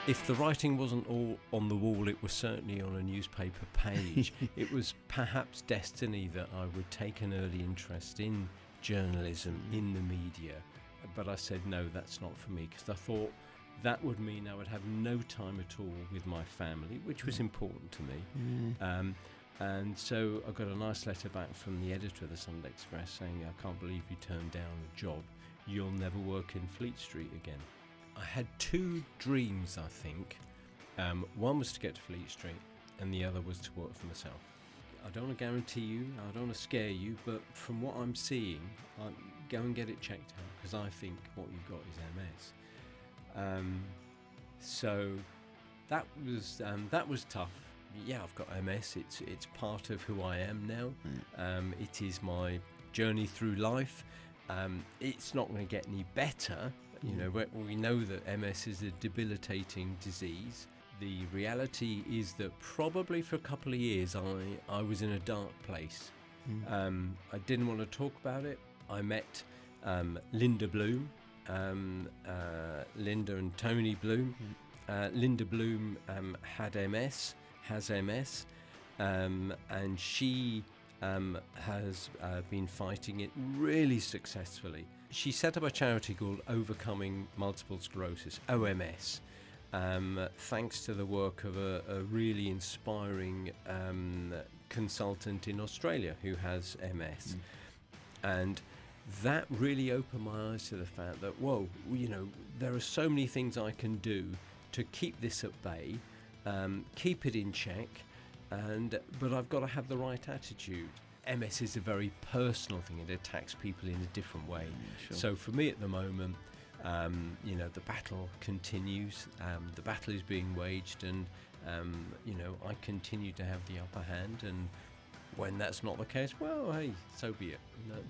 if the writing wasn't all on the wall, it was certainly on a newspaper page. It was perhaps destiny that I would take an early interest in journalism, in the media. But I said, no, that's not for me, because I thought that would mean I would have no time at all with my family, which was important to me. And so I got a nice letter back from the editor of the Sunday Express saying, I can't believe you turned down a job. You'll never work in Fleet Street again. I had two dreams, I think. One was to get to Fleet Street, and the other was to work for myself. I don't want to guarantee you, I don't want to scare you, but from what I'm seeing, go and get it checked out, because I think what you've got is MS. So that was tough. Yeah, I've got MS. It's part of who I am now. It is my journey through life. It's not going to get any better. You know, we know that MS is a debilitating disease. The reality is that probably for a couple of years I was in a dark place. I didn't want to talk about it. I met Linda Bloom, Linda and Tony Bloom. Linda Bloom has MS, and she has been fighting it really successfully. She set up a charity called Overcoming Multiple Sclerosis, OMS, thanks to the work of a really inspiring consultant in Australia who has MS. And that really opened my eyes to the fact that, whoa, you know, there are so many things I can do to keep this at bay, keep it in check, but I've got to have the right attitude. MS is a very personal thing. It attacks people in a different way. Sure. So for me at the moment, you know, the battle continues. The battle is being waged, and you know, I continue to have the upper hand. And when that's not the case, well, hey, so be it.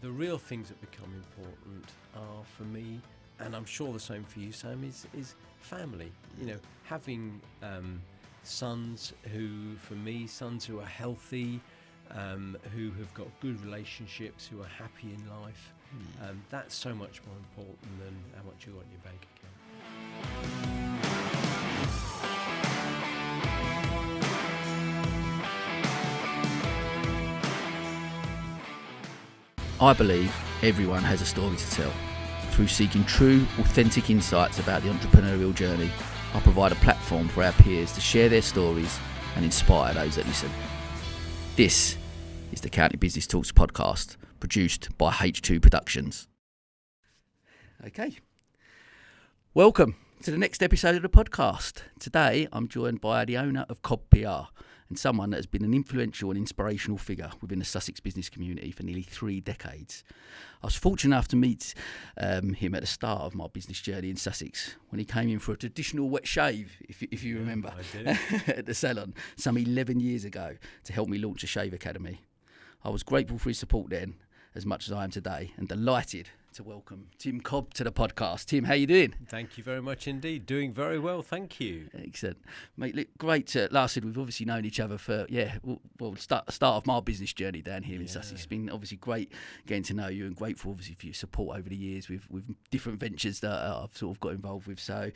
The real things that become important are, for me, and I'm sure the same for you, Sam, is family. You know, having sons who are healthy, who have got good relationships, who are happy in life. That's so much more important than how much you got in your bank account. I believe everyone has a story to tell. Through seeking true, authentic insights about the entrepreneurial journey, I provide a platform for our peers to share their stories and inspire those that listen. This is the County Business Talks podcast, produced by H2 Productions. Okay, welcome to the next episode of the podcast. Today I'm joined by the owner of Cobb PR and someone that has been an influential and inspirational figure within the Sussex business community for nearly 3 decades. I was fortunate enough to meet him at the start of my business journey in Sussex when he came in for a traditional wet shave, if you remember, I did. at the salon some 11 years ago to help me launch a shave academy. I was grateful for his support then as much as I am today, and delighted to welcome Tim Cobb to the podcast. Tim, how you doing? Thank you very much indeed. Doing very well, thank you. Excellent. Mate, look, great. Like I said, we've obviously known each other for, start of my business journey down here in Sussex. It's been obviously great getting to know you, and grateful obviously for your support over the years with different ventures that I've sort of got involved with. So,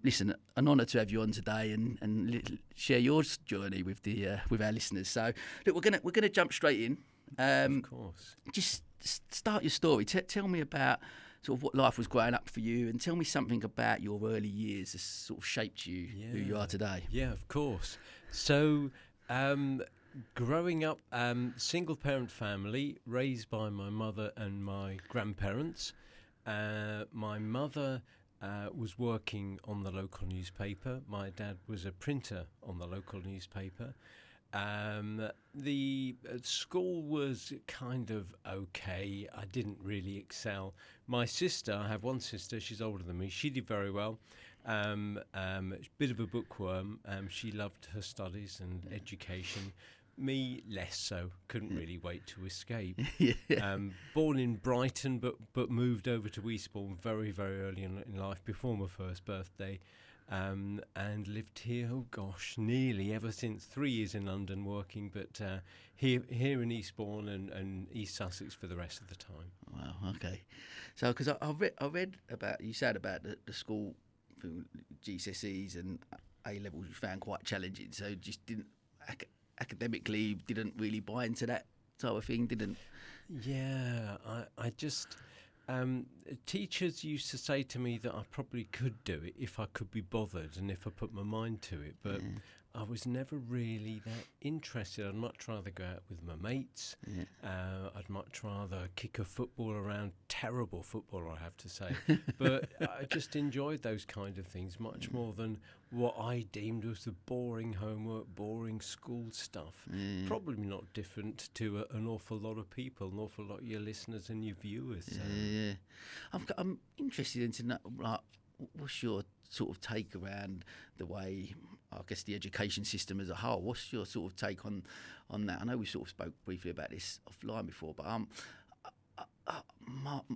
listen, an honour to have you on today and share your journey with our listeners. So, look, we're gonna jump straight in. Of course. Just start your story. Tell me about sort of what life was growing up for you, and tell me something about your early years that sort of shaped you who you are today. Yeah, of course. So, growing up, single parent family, raised by my mother and my grandparents. My mother was working on the local newspaper. My dad was a printer on the local newspaper. The school was kind of okay. I didn't really excel. My sister, I have one sister, she's older than me. She did very well. Bit of a bookworm. She loved her studies and education. Me, less so. Couldn't really wait to escape. Born in Brighton, but moved over to Eastbourne very, very early in life, before my first birthday. And lived here, nearly ever since. 3 years in London working, but here in Eastbourne and East Sussex for the rest of the time. Wow, okay. So, because I read about, you said about the school GCSEs and A levels you found quite challenging. So just didn't academically didn't really buy into that type of thing. Didn't. Yeah, I just. Teachers used to say to me that I probably could do it if I could be bothered and if I put my mind to it, but I was never really that interested. I'd much rather go out with my mates. I'd much rather kick a football around. Terrible footballer, I have to say. But I just enjoyed those kind of things much more than what I deemed was the boring homework, boring school stuff. Probably not different to an awful lot of people, an awful lot of your listeners and your viewers. So. Yeah. I'm interested in to know, like, what's your sort of take around the way, I guess, the education system as a whole? What's your sort of take on that? I know we sort of spoke briefly about this offline before, but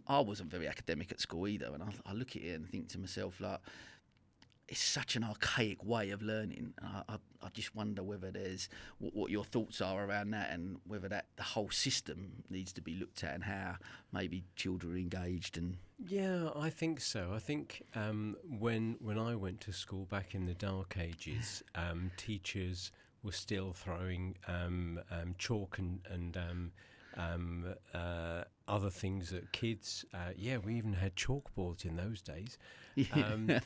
I wasn't very academic at school either, and I look at it and think to myself, like, it's such an archaic way of learning. I just wonder whether there's what your thoughts are around that, and whether that the whole system needs to be looked at, and how maybe children are engaged. And yeah, I think so. I think when I went to school back in the dark ages, teachers were still throwing chalk and other things at kids. We even had chalkboards in those days. And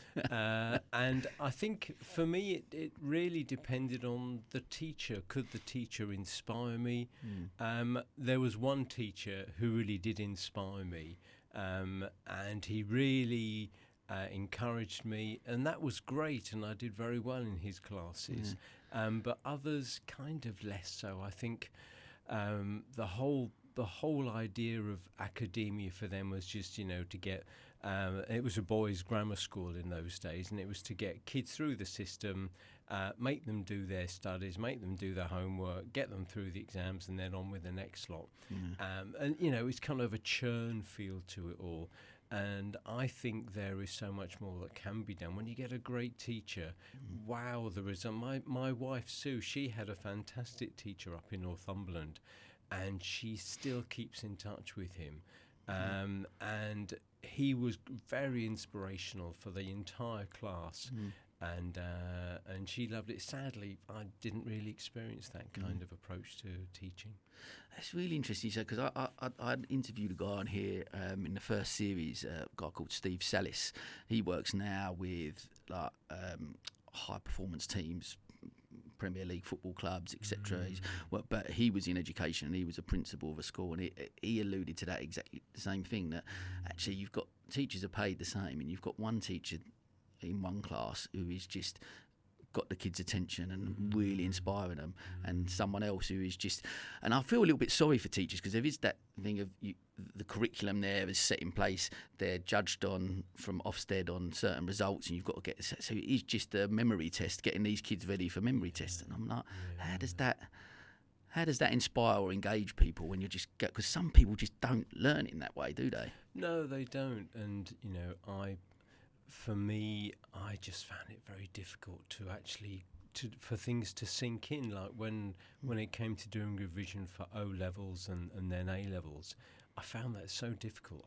I think for me it really depended on the teacher. Could the teacher inspire me? There was one teacher who really did inspire me, and he really encouraged me, and that was great, and I did very well in his classes. But others kind of less so. I think the whole idea of academia for them was just, to get. It was a boys' grammar school in those days, and it was to get kids through the system, make them do their studies, make them do their homework, get them through the exams, and then on with the next lot. And it's kind of a churn feel to it all. And I think there is so much more that can be done when you get a great teacher. Wow, there is. My wife Sue, she had a fantastic teacher up in Northumberland, and she still keeps in touch with him. And he was very inspirational for the entire class, and she loved it. Sadly, I didn't really experience that kind of approach to teaching. That's really interesting, because I interviewed a guy on here in the first series, a guy called Steve Sallis. He works now with high performance teams, Premier League football clubs, etc. But he was in education, and he was a principal of a school, and he alluded to that exactly the same thing, that actually you've got teachers are paid the same, and you've got one teacher in one class who is just got the kids' attention and really inspiring them, and someone else who is just, and I feel a little bit sorry for teachers, because there is that thing of the curriculum there is set in place, they're judged from Ofsted on certain results, and you've got to get, so it is just a memory test, getting these kids ready for memory tests, and I'm like, how does that inspire or engage people when you just get, because some people just don't learn in that way, do they? No, they don't. And for me, I just found it very difficult to actually for things to sink in. Like when it came to doing revision for O levels and then A levels, I found that so difficult.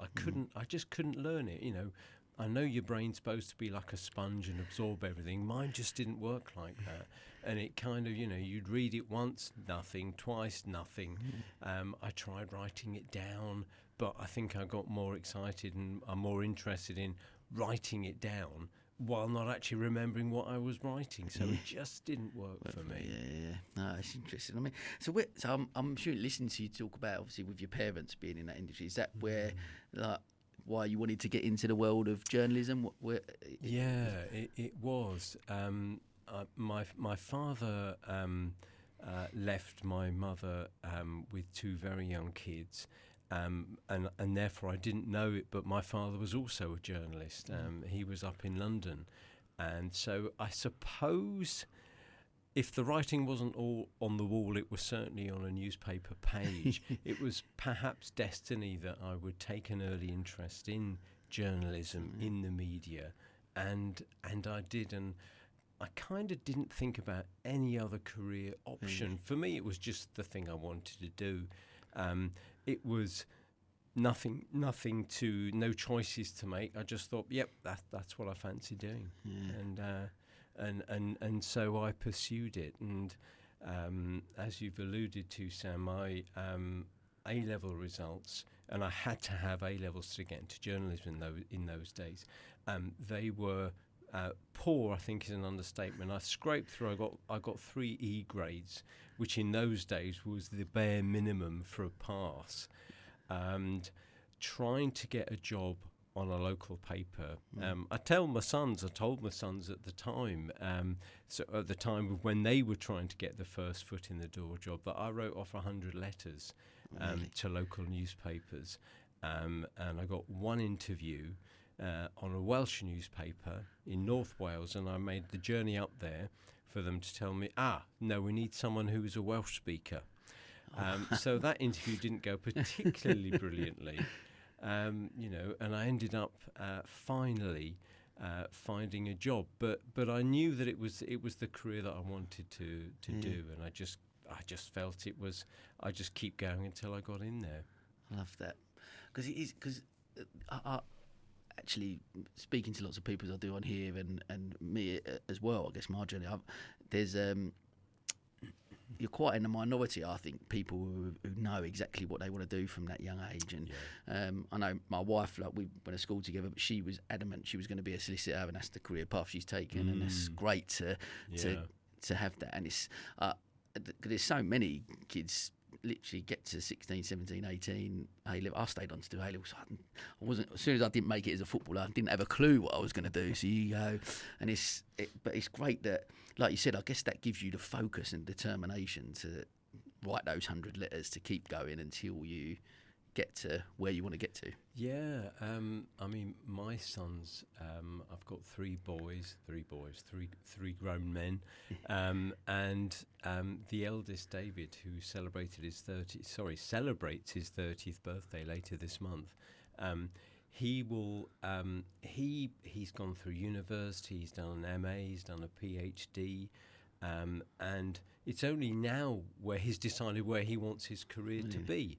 I just couldn't learn it. I know your brain's supposed to be like a sponge and absorb everything. Mine just didn't work like that. And it kind of, you'd read it once, nothing, twice, nothing. I tried writing it down, but I think I got more excited and I'm more interested in writing it down while not actually remembering what I was writing. So it just didn't work for me. Yeah. No, it's interesting. I mean, so I'm sure listening to you talk about, obviously, with your parents being in that industry, is that where, like, why you wanted to get into the world of journalism? It was. My father left my mother with two very young kids. And therefore I didn't know it, but my father was also a journalist. He was up in London. And so I suppose if the writing wasn't all on the wall, it was certainly on a newspaper page. It was perhaps destiny that I would take an early interest in journalism, in the media. And I did. And I kind of didn't think about any other career option. For me, it was just the thing I wanted to do. It was no choices to make. I just thought, yep, that's what I fancy doing, and so I pursued it. And as you've alluded to, Sam, my A-level results, and I had to have A-levels to get into journalism in those days. They were poor, I think, is an understatement. I scraped through. I got 3 E grades, which in those days was the bare minimum for a pass. And trying to get a job on a local paper, I told my sons at the time, so at the time of when they were trying to get the first foot in the door job, that I wrote off 100 letters to local newspapers, and I got one interview on a Welsh newspaper in North Wales, and I made the journey up there for them to tell me, no, we need someone who is a Welsh speaker. So that interview didn't go particularly brilliantly, and I ended up finally finding a job. But I knew that it was the career that I wanted to do, and I just felt it was. I just keep going until I got in there. I love that, because I actually speaking to lots of people as I do on here, and me as well. I guess my journey. There's you're quite in the minority, I think, people who know exactly what they want to do from that young age. And I know my wife, like, we went to school together, but she was adamant she was going to be a solicitor, and that's the career path she's taken. And it's great to have that. And it's there's so many kids literally get to 16, 17, 18 A-level. I stayed on to do A-level, so I wasn't, as soon as I didn't make it as a footballer, I didn't have a clue what I was going to do. So you go, and but it's great that, like you said, I guess that gives you the focus and determination to write those 100 letters, to keep going until you get to where you want to get to. Yeah, I mean, my sons, I've got three grown men, and the eldest, David, who celebrates his 30th birthday later this month. He's gone through university, he's done an MA, he's done a PhD, and it's only now where he's decided where he wants his career to be,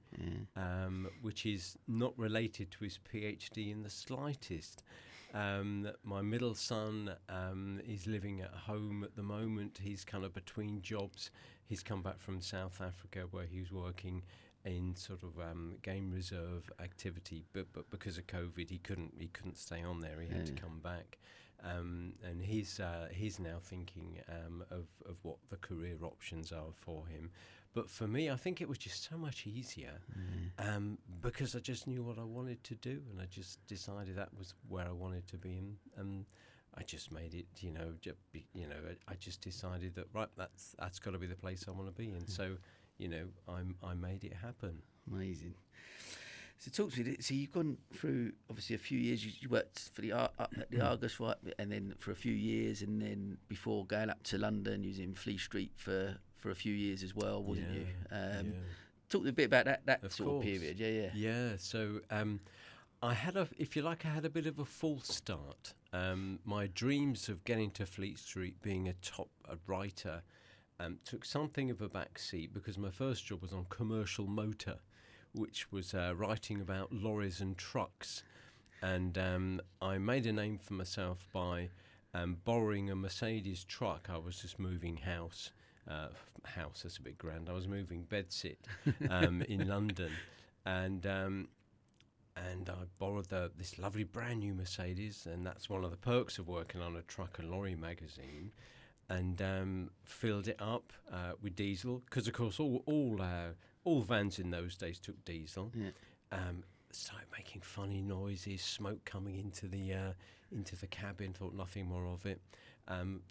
which is not related to his PhD in the slightest. My middle son is living at home at the moment. He's kind of between jobs. He's come back from South Africa, where he was working in sort of game reserve activity, but because of COVID, he couldn't stay on there. He had to come back. And he's now thinking of what the career options are for him. But for me, I think it was just so much easier because I just knew what I wanted to do, and I just decided that was where I wanted to be, and I just made it. I just decided that that's got to be the place I want to be, and so I made it happen. Amazing. So talk to me. So you've gone through obviously a few years. You worked for the Argus, right? And then for a few years, and then before going up to London, you was in Fleet Street for a few years as well, wasn't you? Talk a bit about that sort of period. Yeah. So I had a bit of a false start. My dreams of getting to Fleet Street, being a writer, took something of a backseat because my first job was on Commercial Motor, which was writing about lorries and trucks. And I made a name for myself by borrowing a Mercedes truck. I was just moving house, that's a bit grand. I was moving bedsit in London. And I borrowed this lovely brand new Mercedes, and that's one of the perks of working on a truck and lorry magazine. And filled it up with diesel, because of course all vans in those days took diesel. Started making funny noises, smoke coming into the cabin. Thought nothing more of it.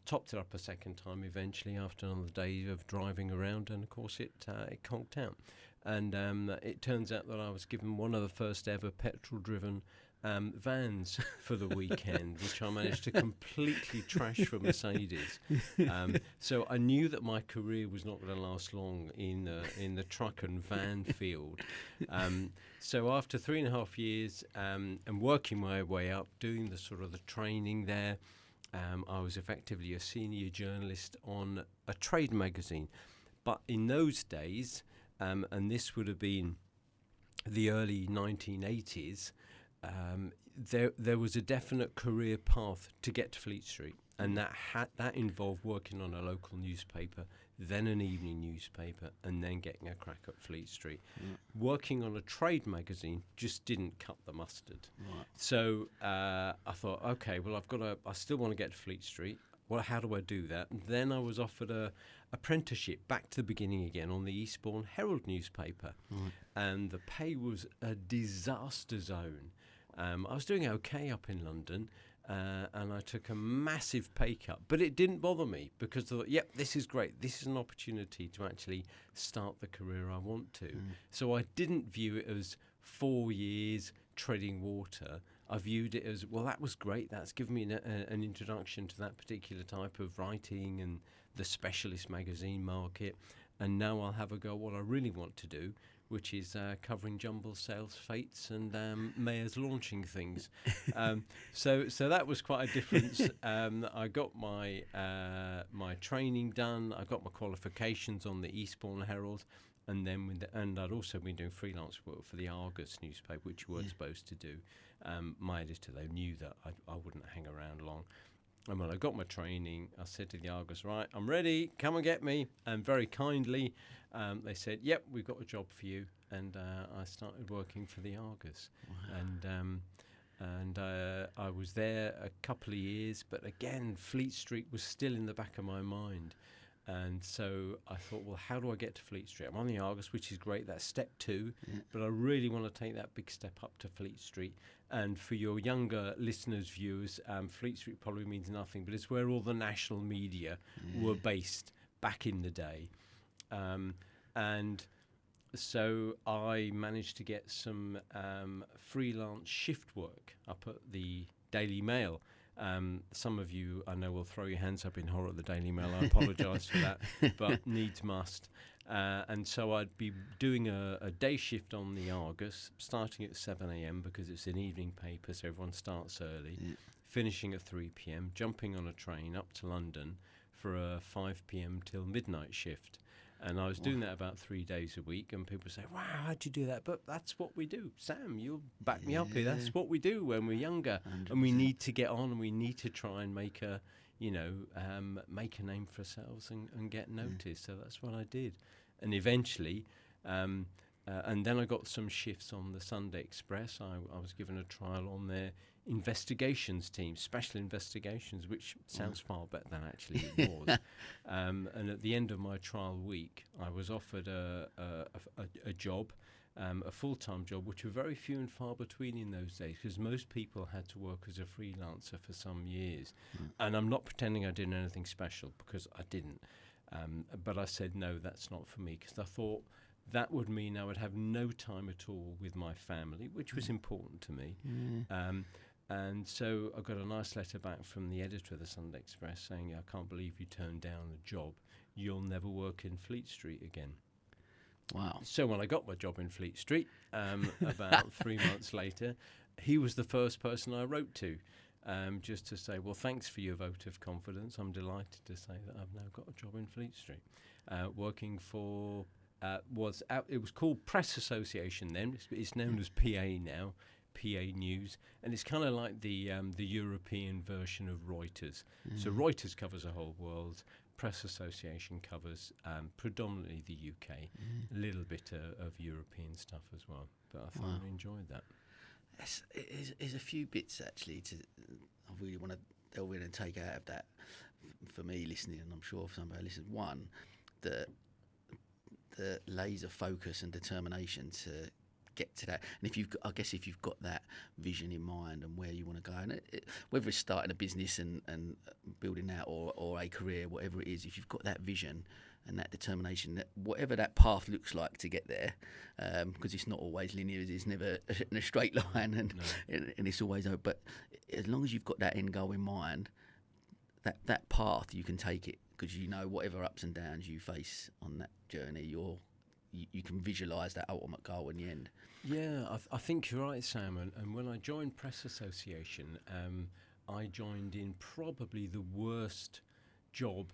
Topped it up a second time eventually after another day of driving around, and of course it conked out. And it turns out that I was given one of the first ever petrol-driven vans for the weekend, which I managed to completely trash for Mercedes. So I knew that my career was not going to last long in the truck and van field. So after 3.5 years and working my way up, doing the sort of the training there, I was effectively a senior journalist on a trade magazine. But in those days, and this would have been the early 1980s, there was a definite career path to get to Fleet Street, and that involved working on a local newspaper, then an evening newspaper, and then getting a crack at Fleet Street. Working on a trade magazine just didn't cut the mustard. So I thought, okay, well, I still want to get to Fleet Street. Well, how do I do that? And then I was offered a apprenticeship, back to the beginning again, on the Eastbourne Herald newspaper. And the pay was a disaster zone. I was doing okay up in London, and I took a massive pay cut. But it didn't bother me, because I thought, yep, this is great. This is an opportunity to actually start the career I want to. So I didn't view it as 4 years treading water. I viewed it as, well, that was great. That's given me an introduction to that particular type of writing and the specialist magazine market. And now I'll have a go at what I really want to do, which is covering jumble sales fates and mayors launching things. So that was quite a difference. I got my training done. I got my qualifications on the Eastbourne Herald. And then, and I'd also been doing freelance work for the Argus newspaper, which you weren't supposed to do. My editor, though, knew that I wouldn't hang around long. And when I got my training, I said to the Argus, right, I'm ready, come and get me. And very kindly, they said, yep, we've got a job for you. And I started working for the Argus. Wow. And I was there a couple of years, but again, Fleet Street was still in the back of my mind. And so I thought, well, how do I get to Fleet Street? I'm on the Argus, which is great. That's step 2. But I really want to take that big step up to Fleet Street. And for your younger listeners, viewers, Fleet Street probably means nothing, but it's where all the national media were based back in the day. And so I managed to get some freelance shift work up at the Daily Mail. Some of you, I know, will throw your hands up in horror at the Daily Mail. I apologise for that, but needs must. And so I'd be doing a day shift on the Argus, starting at 7 a.m. because it's an evening paper, so everyone starts early, finishing at 3 p.m., jumping on a train up to London for a 5 p.m. till midnight shift. And I was doing that about 3 days a week, and people say, wow, how'd you do that? But that's what we do. Sam, you'll back me up here. That's what we do when we're younger. 100%. And we need to get on, and we need to try and make a name for ourselves and get noticed. So that's what I did. And eventually, and then I got some shifts on the Sunday Express. I was given a trial on their investigations team, special investigations, which sounds far better than actually it was. And at the end of my trial week, I was offered a job, a full-time job, which were very few and far between in those days, because most people had to work as a freelancer for some years. And I'm not pretending I did anything special, because I didn't. But I said, no, that's not for me, because I thought that would mean I would have no time at all with my family, which was important to me. And so I got a nice letter back from the editor of the Sunday Express saying, I can't believe you turned down the job. You'll never work in Fleet Street again. Wow. So when I got my job in Fleet Street, about 3 months later, he was the first person I wrote to, just to say, well, thanks for your vote of confidence. I'm delighted to say that I've now got a job in Fleet Street, working for, it was called Press Association then. It's known as PA now. PA News, and it's kind of like the European version of Reuters. So Reuters covers the whole world. Press Association covers predominantly the UK, a little bit of European stuff as well. But I thoroughly enjoyed that. There's a few bits actually I really want to delve in and take out of that for me listening, and I'm sure for somebody listening. One, the laser focus and determination to get to that, and if you've got that vision in mind and where you want to go, and whether it's starting a business and building that or a career, whatever it is, if you've got that vision and that determination, that whatever that path looks like to get there, because it's not always linear, it's never in a straight line, and it's always over. But as long as you've got that end goal in mind, that path, you can take it, because you know whatever ups and downs you face on that journey, you can visualise that ultimate goal in the end. Yeah, I think you're right, Sam. And when I joined Press Association, I joined in probably the worst job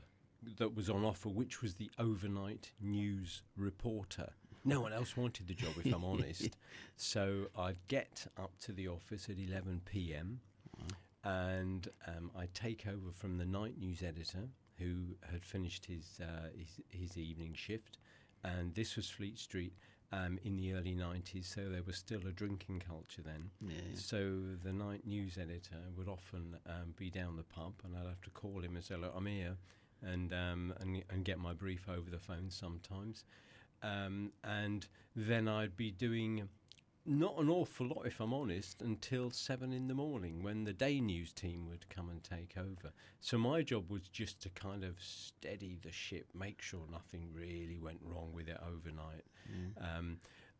that was on offer, which was the overnight news reporter. No one else wanted the job, if I'm honest. So I'd get up to the office at 11 p.m. and I'd take over from the night news editor who had finished his evening shift. And this was Fleet Street in the early 90s, so there was still a drinking culture then. So the night news editor would often be down the pub, and I'd have to call him and say, look, I'm here, and get my brief over the phone sometimes. And then I'd be doing not an awful lot, if I'm honest, until 7 in the morning when the day news team would come and take over. So my job was just to kind of steady the ship, make sure nothing really went wrong with it overnight.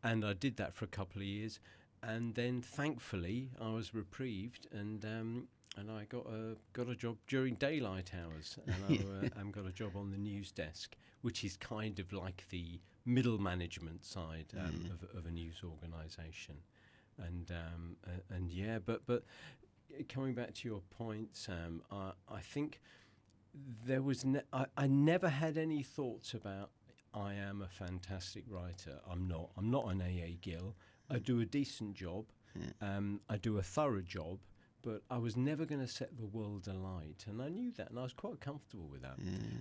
And I did that for a couple of years. And then thankfully I was reprieved, and I got a job during daylight hours, and I got a job on the news desk, which is kind of like the middle management side of a news organisation, but coming back to your point, Sam, I think there was I never had any thoughts about I am a fantastic writer. I'm not an AA Gill. I do a decent job. I do a thorough job. But I was never going to set the world alight, and I knew that, and I was quite comfortable with that.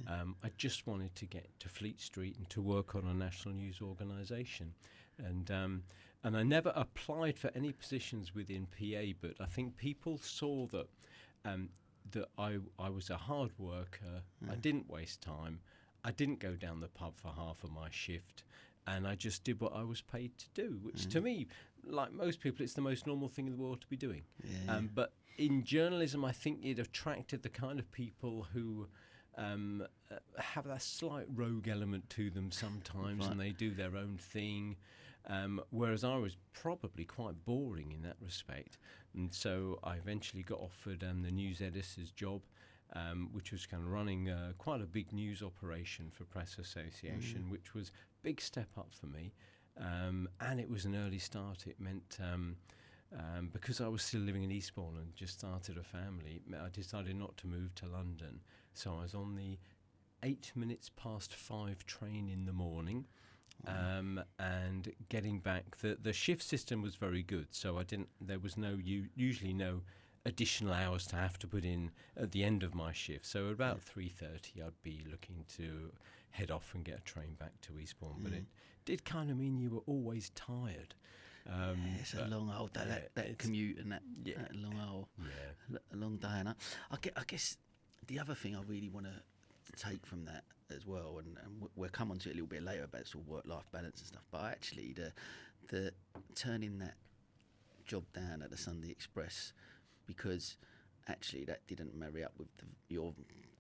I just wanted to get to Fleet Street and to work on a national news organisation, and I never applied for any positions within PA. But I think people saw that that I was a hard worker. I didn't waste time. I didn't go down the pub for half of my shift. And I just did what I was paid to do, which to me, like most people, it's the most normal thing in the world to be doing. But in journalism, I think it attracted the kind of people who have that slight rogue element to them sometimes, and they do their own thing. Whereas I was probably quite boring in that respect. And so I eventually got offered the news editor's job, which was kind of running quite a big news operation for Press Association, which was a big step up for me. And it was an early start. It meant, because I was still living in Eastbourne and just started a family, I decided not to move to London. So I was on the 5:08 train in the morning, and getting back. The shift system was very good, so there was usually no additional hours to have to put in at the end of my shift. So about 3:30 I'd be looking to head off and get a train back to Eastbourne. But it did kind of mean you were always tired. It's a long old day, that commute and that long old, a long day. And I guess the other thing I really want to take from that as well, and we'll come on to it a little bit later about sort of work-life balance and stuff, but actually the turning that job down at the Sunday Express, because actually that didn't marry up with your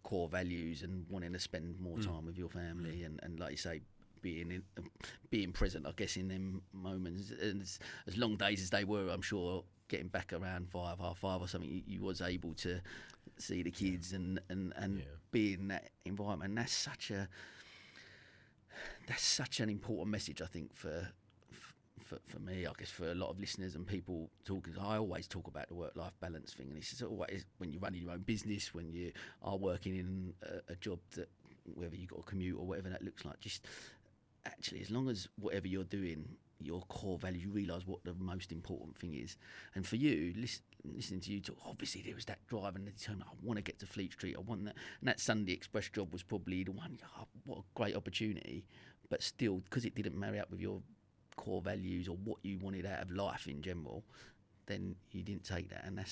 core values and wanting to spend more time with your family, and like you say, being present, I guess, in them moments. And as long days as they were, I'm sure getting back around 5, half 5 or something, you was able to see the kids and be in that environment. And that's such an important message, I think, for me, I guess, for a lot of listeners and people talking. I always talk about the work-life balance thing, and it's always when you're running your own business, when you are working in a job that, whether you've got a commute or whatever that looks like, just actually, as long as whatever you're doing, your core values, you realise what the most important thing is. And for you, listening to you talk, obviously there was that drive and the determination, I want to get to Fleet Street, I want that. And that Sunday Express job was probably the one, what a great opportunity. But still, because it didn't marry up with your core values or what you wanted out of life in general, then you didn't take that. And I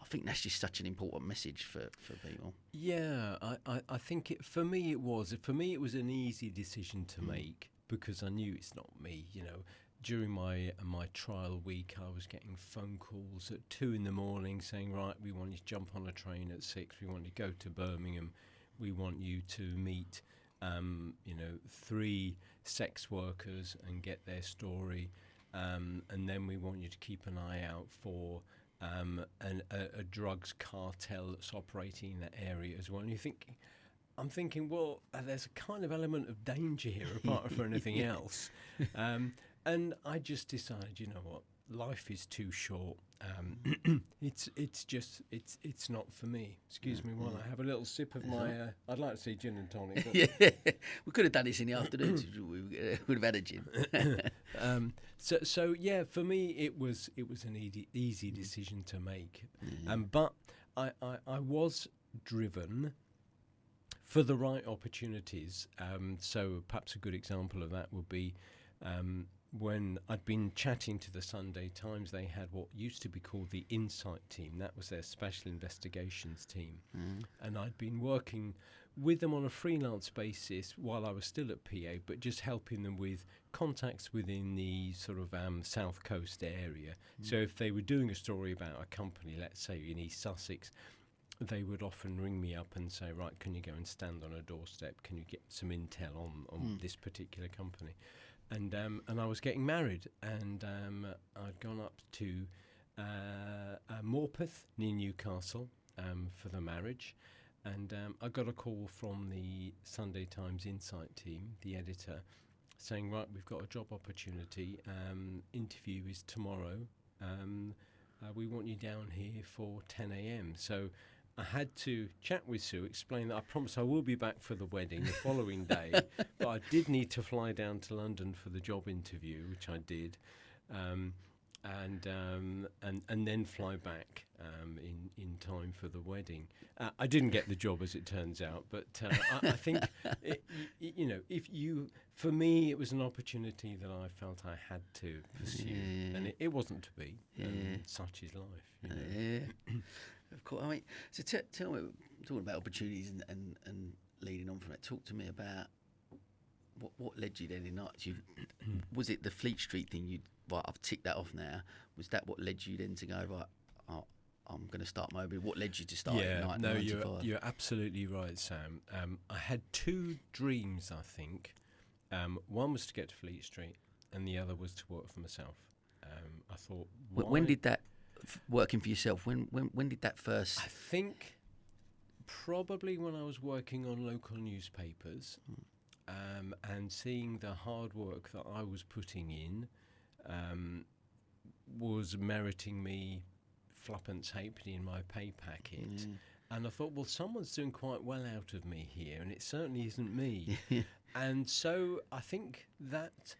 think that's just such an important message for people. Yeah, I think for me it was an easy decision to make, because I knew it's not me. During my trial week, I was getting phone calls at 2 a.m. saying, right, we want you to jump on a train at 6, we want you to go to Birmingham, we want you to meet 3 sex workers and get their story, and then we want you to keep an eye out for a drugs cartel that's operating in that area as well. And I'm thinking, well, there's a kind of element of danger here apart from anything else. And I just decided, you know what, life is too short. It's not for me. Excuse me while I have a little sip of my. I'd like to see gin and tonic. But Yeah, we could have done this in the afternoon. We would have had a gin. So yeah, for me it was an easy decision to make. But I was driven for the right opportunities. So perhaps a good example of that would be when I'd been chatting to the Sunday Times. They had what used to be called the Insight Team. That was their special investigations team. And I'd been working with them on a freelance basis while I was still at PA, but just helping them with contacts within the sort of South Coast area. So if they were doing a story about a company, let's say in East Sussex, they would often ring me up and say, right, can you go and stand on a doorstep? Can you get some intel on this particular company? And I was getting married, and I'd gone up to Morpeth near Newcastle for the marriage. And I got a call from the Sunday Times Insight team, the editor, saying, right, we've got a job opportunity. Interview is tomorrow. We want you down here for 10 a.m. So I had to chat with Sue, explain that I promise I will be back for the wedding the following day, but I did need to fly down to London for the job interview, which I did, and then fly back in time for the wedding. I didn't get the job, as it turns out, but I think for me, it was an opportunity that I felt I had to pursue, and it wasn't to be. Such is life. Of course. I mean, so tell me, talking about opportunities and leading on from it, talk to me about what led you then in nights. Was it the Fleet Street thing? Right, I've ticked that off now. Was that what led you then to go, right, I'm going to start my own? What led you to start at night? No, you're absolutely right, Sam. I had two dreams, I think. One was to get to Fleet Street, and the other was to work for myself. I thought, when did that working for yourself? When did that first? I think probably when I was working on local newspapers, and seeing the hard work that I was putting in was meriting me fluppence halfpenny in my pay packet. And I thought, well, someone's doing quite well out of me here, and it certainly isn't me. And so I think that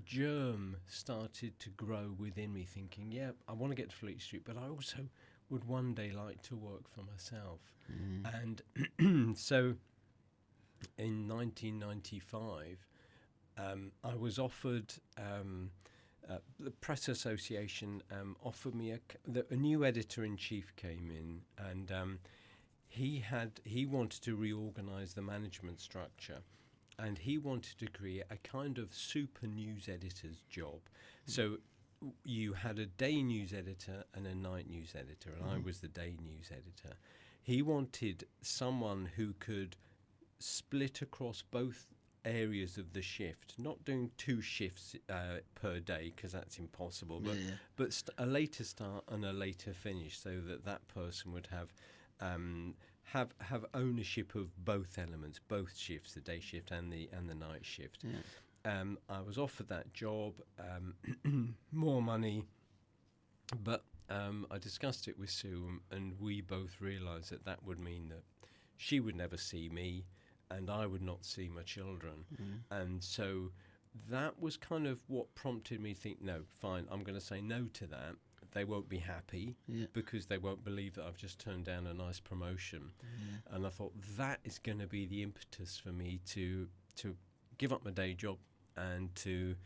germ started to grow within me, thinking, yeah, I want to get to Fleet Street, but I also would one day like to work for myself. And so in 1995, I was offered, the Press Association offered me a new editor-in-chief came in, and he wanted to reorganise the management structure. And he wanted to create a kind of super news editor's job. So you had a day news editor and a night news editor, and I was the day news editor. He wanted someone who could split across both areas of the shift, not doing two shifts per day, because that's impossible, but a later start and a later finish, so that person would have ownership of both elements, both shifts, the day shift and the night shift. I was offered that job, more money, but I discussed it with Sue, and we both realised that would mean that she would never see me, and I would not see my children. And so that was kind of what prompted me to think, no, fine, I'm going to say no to that. They won't be happy because they won't believe that I've just turned down a nice promotion. And I thought that is going to be the impetus for me to give up my day job and to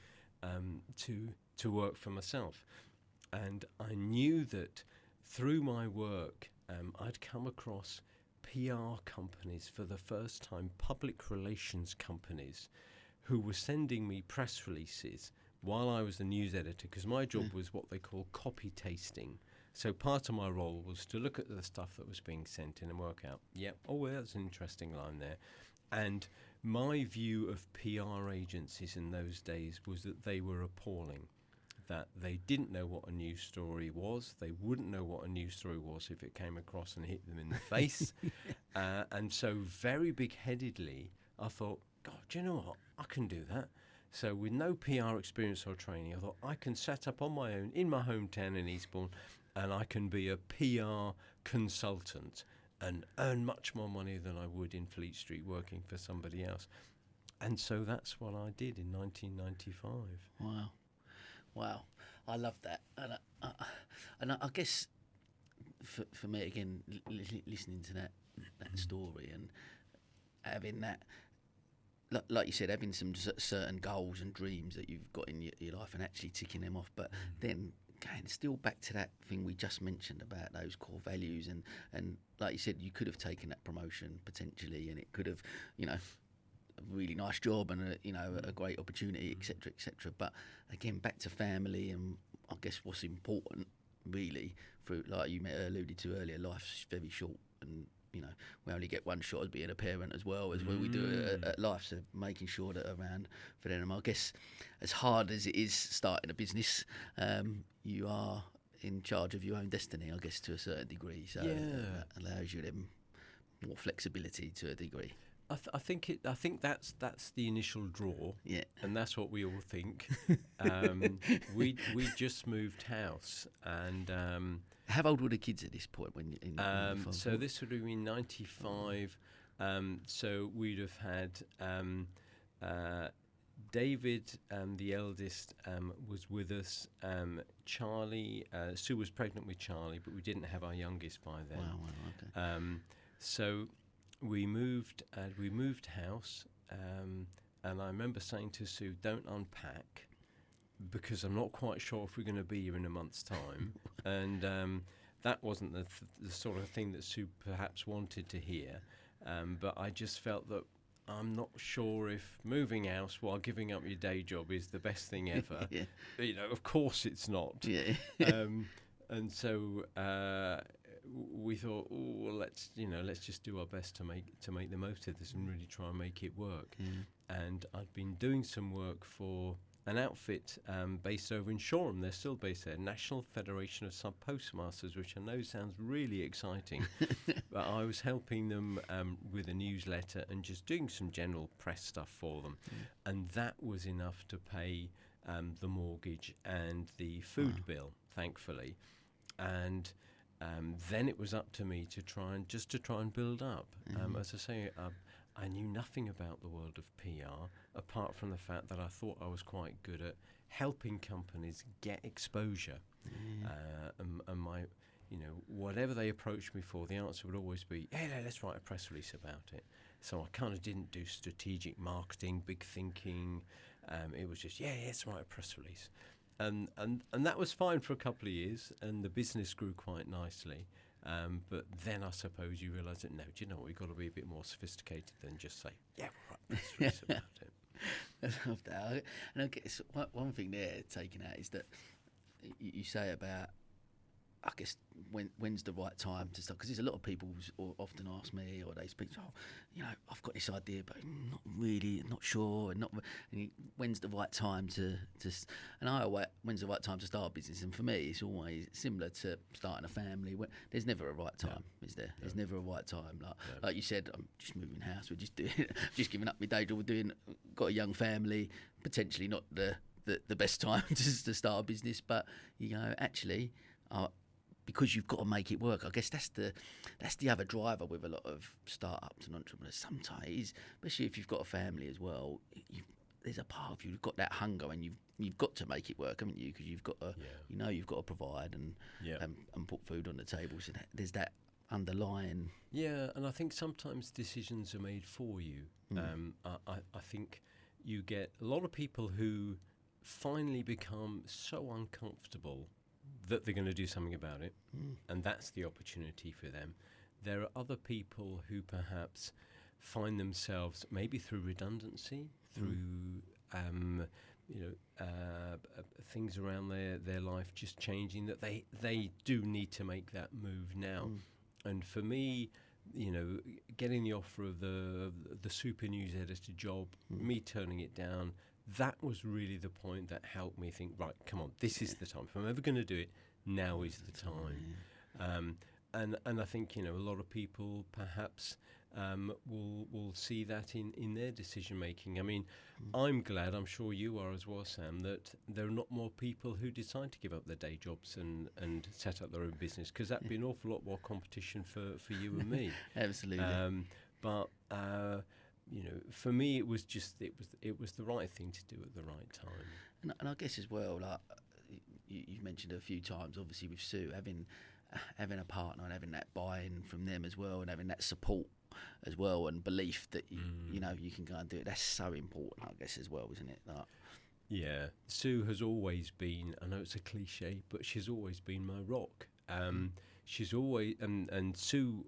work for myself. And I knew that through my work, I'd come across PR companies for the first time, public relations companies, who were sending me press releases while I was the news editor, because my job was what they call copy tasting. So part of my role was to look at the stuff that was being sent in and work out, that's an interesting line there. And my view of PR agencies in those days was that they were appalling, that they didn't know what a news story was. They wouldn't know what a news story was if it came across and hit them in the face. And so very big-headedly, I thought, God, do you know what? I can do that. So with no PR experience or training, I thought I can set up on my own in my hometown in Eastbourne, and I can be a PR consultant and earn much more money than I would in Fleet Street working for somebody else. And so that's what I did in 1995. Wow, I love that, and I guess for me again, listening to that story and having that, like you said, having some certain goals and dreams that you've got in your life and actually ticking them off, but then going still back to that thing we just mentioned about those core values, and like you said, you could have taken that promotion potentially, and it could have, a really nice job and a great opportunity, etc. But again, back to family, and I guess what's important really, for like you alluded to earlier, life's very short, and we only get one shot as being a parent as well as when we do at life. So making sure that around for them, I guess, as hard as it is starting a business, you are in charge of your own destiny, I guess, to a certain degree. So that allows you them more flexibility to a degree. I think that's the initial draw, and that's what we all think. We just moved house, and how old were the kids at this point when you? So this would have been 95. So we'd have had David, the eldest, was with us. Charlie, Sue was pregnant with Charlie, but we didn't have our youngest by then. Wow, okay. So we moved house, and I remember saying to Sue, "Don't unpack, because I'm not quite sure if we're going to be here in a month's time." And that wasn't the sort of thing that Sue perhaps wanted to hear, but I just felt that I'm not sure if moving house while giving up your day job is the best thing ever. Of course it's not. And so we thought, let's just do our best to make the most of this and really try and make it work. And I'd been doing some work for an outfit based over in Shoreham. They're still based there, National Federation of Sub-Postmasters, which I know sounds really exciting. But I was helping them with a newsletter and just doing some general press stuff for them. And that was enough to pay the mortgage and the food bill, thankfully. And then it was up to me to try and build up. As I say, I knew nothing about the world of PR, apart from the fact that I thought I was quite good at helping companies get exposure. And my, whatever they approached me for, the answer would always be, "Hey, let's write a press release about it." So I kind of didn't do strategic marketing, big thinking. It was just, let's write a press release. And that was fine for a couple of years, and the business grew quite nicely. But then I suppose you realise that, no, do you know what, we've got to be a bit more sophisticated than just say, we'll write a press release about it. I love that. And I guess one thing there taken out is that you say about, I guess, when's the right time to start? Because there's a lot of people who often ask me, or they speak, I've got this idea, but I'm not sure, and when's the right time when's the right time to start a business? And for me, it's always similar to starting a family. There's never a right time, is there? There's never a right time. Like you said, I'm just moving house. We're just giving up my day job. Got a young family. Potentially not the best time to start a business, but actually. Because you've got to make it work. I guess that's the other driver with a lot of startups and entrepreneurs. Sometimes, especially if you've got a family as well, there's a part of you who's got that hunger, and you've got to make it work, haven't you? Because you've got to, you've got to provide and put food on the table. So there's that underlying. Yeah, and I think sometimes decisions are made for you. I think you get a lot of people who finally become so uncomfortable that they're going to do something about it, and that's the opportunity for them. There are other people who perhaps find themselves, maybe through redundancy, through things around their life just changing, that they do need to make that move now. And for me, getting the offer of the Super News editor job, me turning it down, that was really the point that helped me think, right, come on, this is the time. If I'm ever going to do it, now is the time. and I think, a lot of people perhaps will see that in their decision making. I mean, I'm glad, I'm sure you are as well, Sam, that there are not more people who decide to give up their day jobs and set up their own business, because that'd be an awful lot more competition for you and me. Absolutely. But for me, it was the right thing to do at the right time. And I guess as well, like you've mentioned a few times, obviously with Sue, having a partner and having that buy-in from them as well, and having that support as well, and belief that you can go and do it. That's so important, I guess, as well, isn't it? Yeah, Sue has always been, I know it's a cliche, but she's always been my rock. She's always, and Sue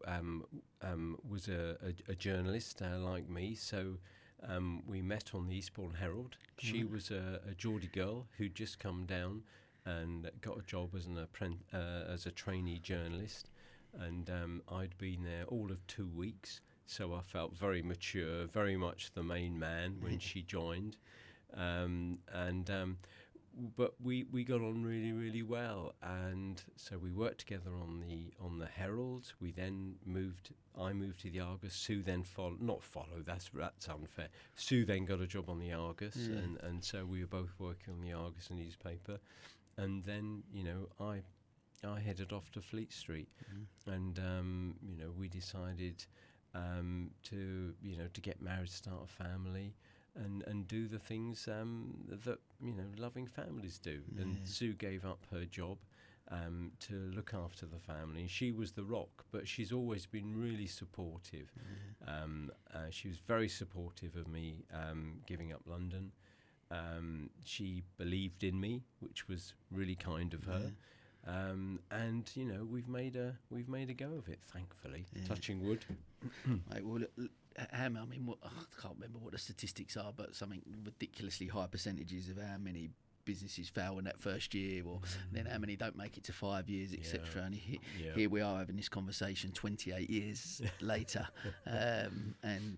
was a journalist like me, so we met on the Eastbourne Herald. She was a Geordie girl who'd just come down and got a job as a trainee journalist, and I'd been there all of 2 weeks, so I felt very mature, very much the main man when she joined, but we got on really, really well, and so we worked together on the Herald. I moved to the Argus. Sue then followed. That's unfair. Sue then got a job on the Argus, and so we were both working on the Argus newspaper, and then I headed off to Fleet Street, and we decided to get married, start a family, and do the things that loving families do. Yeah. And Sue gave up her job to look after the family. She was the rock, but she's always been really supportive. She was very supportive of me giving up London. She believed in me, which was really kind of her. And we've made a go of it, thankfully. Touching wood. Right, well, Hammer, I mean, I can't remember what the statistics are, but something ridiculously high percentages of how many businesses fail in that first year, or then how many don't make it to 5 years, etc. And here we are having this conversation 28 years later, and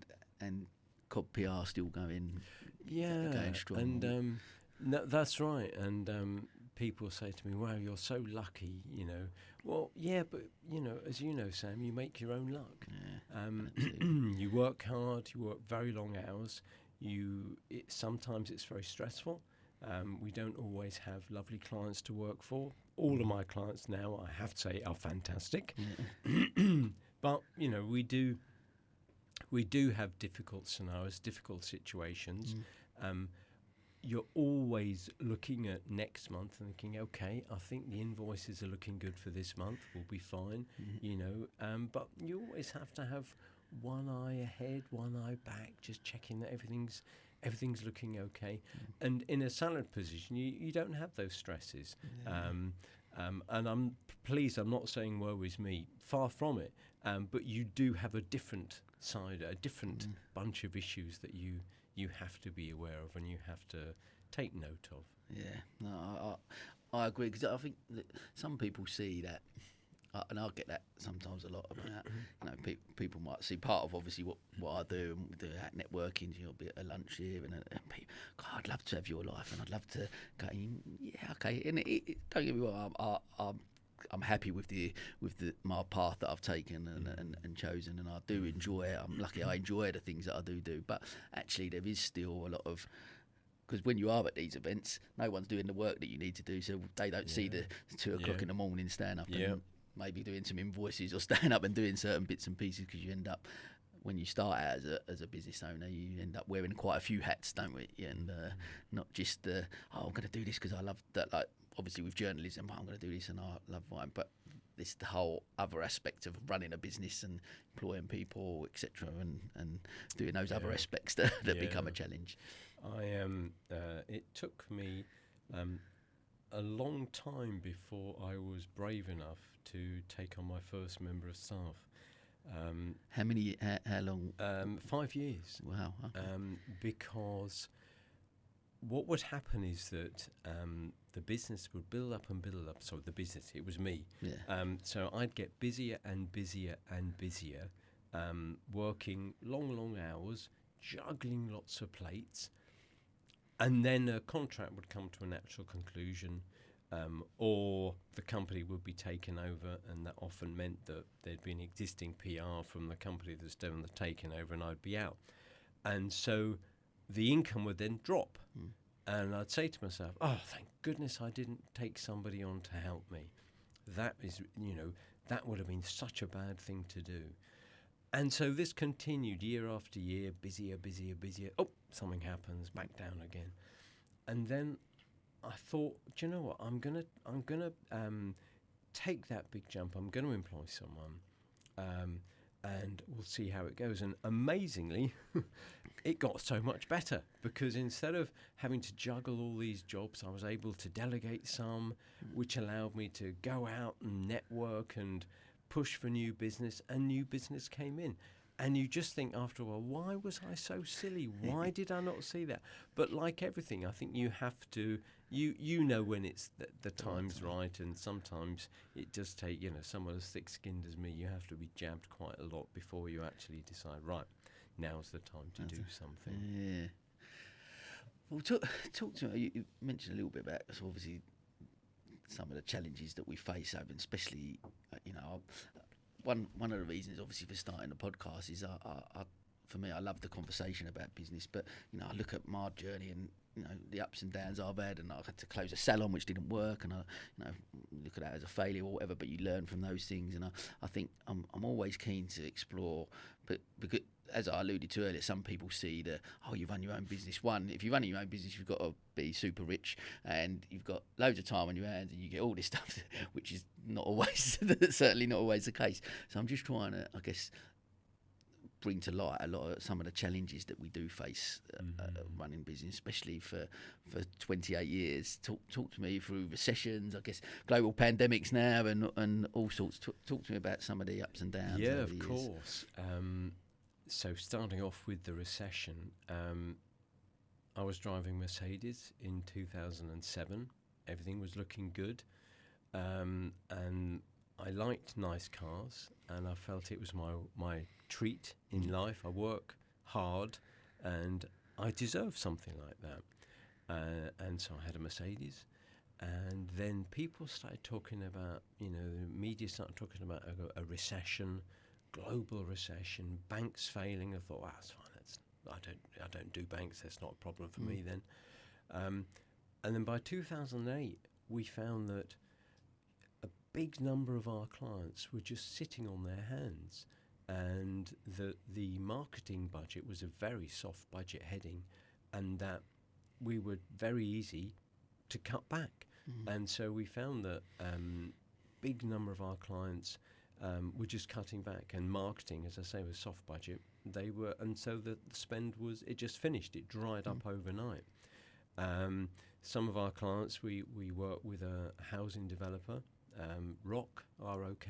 Cobb PR still going strong. And no, that's right. And people say to me, "Wow, you're so lucky," Well, yeah, but as you know, Sam, you make your own luck. You work hard. You work very long hours. Sometimes it's very stressful. We don't always have lovely clients to work for. All of my clients now, I have to say, are fantastic. But we do have difficult scenarios, difficult situations. You're always looking at next month and thinking, okay, I think the invoices are looking good for this month. We'll be fine, but you always have to have one eye ahead, one eye back, just checking that everything's looking okay. And in a salaried position, you don't have those stresses. And I'm pleased. I'm not saying woe is me. Far from it. But you do have a different side, a different bunch of issues that you have to be aware of and you have to take note of. Yeah, no, I agree, because I think that some people see that, and I get that sometimes a lot about people might see part of obviously what I do, and do that networking, be at a lunch here, and people, God, I'd love to have your life, and I'd love to go in, yeah, okay, and don't get me wrong, I'm happy with my path that I've taken and chosen, and I do enjoy it. I'm lucky I enjoy the things that I do, but actually there is still a lot of, because when you are at these events, no one's doing the work that you need to do, so they don't see the 2 o'clock in the morning stand up and maybe doing some invoices or stand up and doing certain bits and pieces, because you end up, when you start out as a business owner, you end up wearing quite a few hats, don't we? And not just I'm going to do this because I love that, like obviously with journalism, I'm going to do this and I love wine, but it's the whole other aspect of running a business and employing people, etc., and doing those other aspects that become a challenge. It took me a long time before I was brave enough to take on my first member of staff. How long? 5 years. Wow. Okay. Because what would happen is that the business would build up and build up. So the business, it was me. Yeah. So I'd get busier and busier and busier, working long hours, juggling lots of plates. And then a contract would come to a natural conclusion, or the company would be taken over, and that often meant that there'd been existing PR from the company that's done the taking over, and I'd be out. And so the income would then drop. And I'd say to myself, oh, thank goodness I didn't take somebody on to help me. That is, that would have been such a bad thing to do. And so this continued year after year, busier. Oh, something happens, back down again. And then I thought, do you know what? I'm gonna take that big jump. I'm going to employ someone, and we'll see how it goes. And amazingly, it got so much better, because instead of having to juggle all these jobs, I was able to delegate some, which allowed me to go out and network and push for new business, and new business came in. And you just think after a while, why was I so silly? Why did I not see that? But like everything, I think you have to, you know when it's the time's right, and sometimes it does take, someone as thick-skinned as me, you have to be jabbed quite a lot before you actually decide, right, now's the time to do something. Yeah. Well, talk to me. You mentioned a little bit about, so obviously, some of the challenges that we face, and especially, one of the reasons, obviously, for starting the podcast is, for me, I love the conversation about business. But I look at my journey and the ups and downs I've had, and I had to close a salon which didn't work, and I look at that as a failure or whatever. But you learn from those things, and I think I'm always keen to explore. But because, as I alluded to earlier, some people see you run your own business. One, if you run your own business, you've got to be super rich, and you've got loads of time on your hands, and you get all this stuff, which is not always, certainly not always the case. So I'm just trying to, I guess, bring to light some of the challenges that we do face running business, especially for 28 years. Talk to me through recessions, I guess, global pandemics now, and all sorts. Talk to me about some of the ups and downs. Yeah, of course. So starting off with the recession, I was driving Mercedes in 2007. Everything was looking good, and I liked nice cars, and I felt it was my treat in life. I work hard, and I deserve something like that. And so I had a Mercedes, and then people started talking about, the media started talking about a recession, global recession, banks failing. I thought, that's fine. I don't do banks. That's not a problem for me then. And then by 2008, we found that a big number of our clients were just sitting on their hands, and the marketing budget was a very soft budget heading, and that we were very easy to cut back. And so we found that big number of our clients were just cutting back, and marketing, as I say, was soft budget. And so the spend it just finished. It dried up overnight. Some of our clients, we work with a housing developer, ROC, ROK,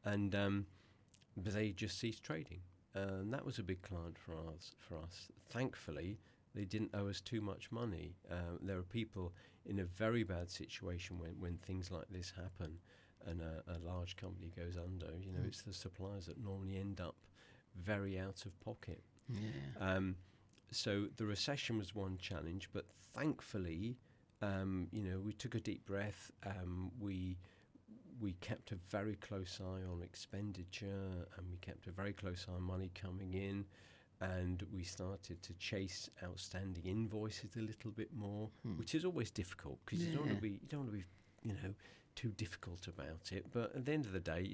and but they just ceased trading. And that was a big client for us. Thankfully, they didn't owe us too much money. There are people in a very bad situation when things like this happen, and a large company goes under. It's the suppliers that normally end up very out of pocket. Yeah. So the recession was one challenge, but thankfully, we took a deep breath. We kept a very close eye on expenditure, and we kept a very close eye on money coming in, and we started to chase outstanding invoices a little bit more, which is always difficult, because you don't want to be too difficult about it. But at the end of the day,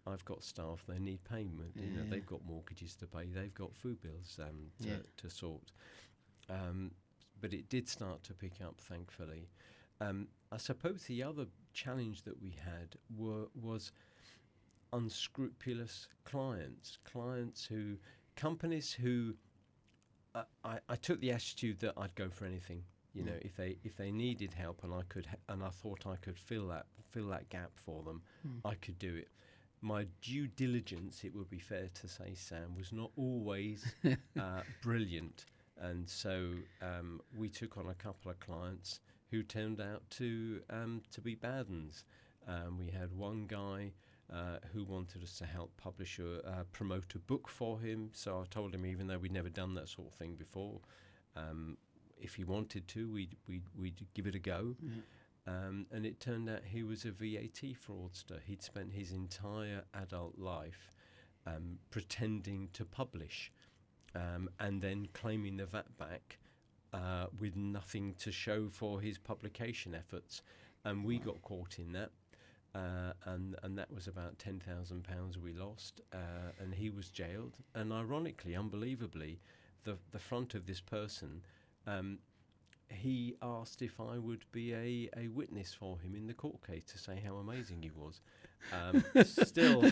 I've got staff, they need payment. They've got mortgages to pay, they've got food bills to sort. But it did start to pick up, thankfully. I suppose the other challenge that we had was unscrupulous clients companies who I took the attitude that I'd go for anything. If they needed help, and I thought I could fill that gap for them, I could do it. My due diligence, it would be fair to say, Sam, was not always brilliant, and so we took on a couple of clients who turned out to be bad uns. We had one guy who wanted us to help promote a book for him. So I told him, even though we'd never done that sort of thing before, if he wanted to, we'd give it a go. And it turned out he was a VAT fraudster. He'd spent his entire adult life pretending to publish and then claiming the VAT back with nothing to show for his publication efforts. And we got caught in that. And that was about £10,000 we lost, and he was jailed. And ironically, unbelievably, the front of this person, he asked if I would be a witness for him in the court case to say how amazing he was. Still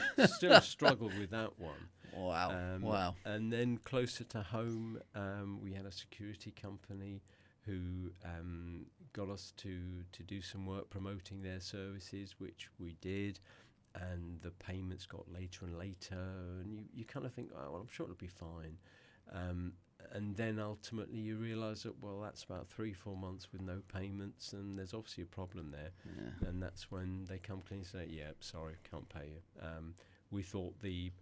struggled with that one. Wow. Wow. And then closer to home, we had a security company who got us to do some work promoting their services, which we did, and the payments got later and later, and you kind of think, oh, well, I'm sure it'll be fine. And then ultimately you realise that, well, that's about 3-4 months with no payments, and there's obviously a problem there. Yeah. And that's when they come clean and say, yeah, sorry, can't pay you. We thought the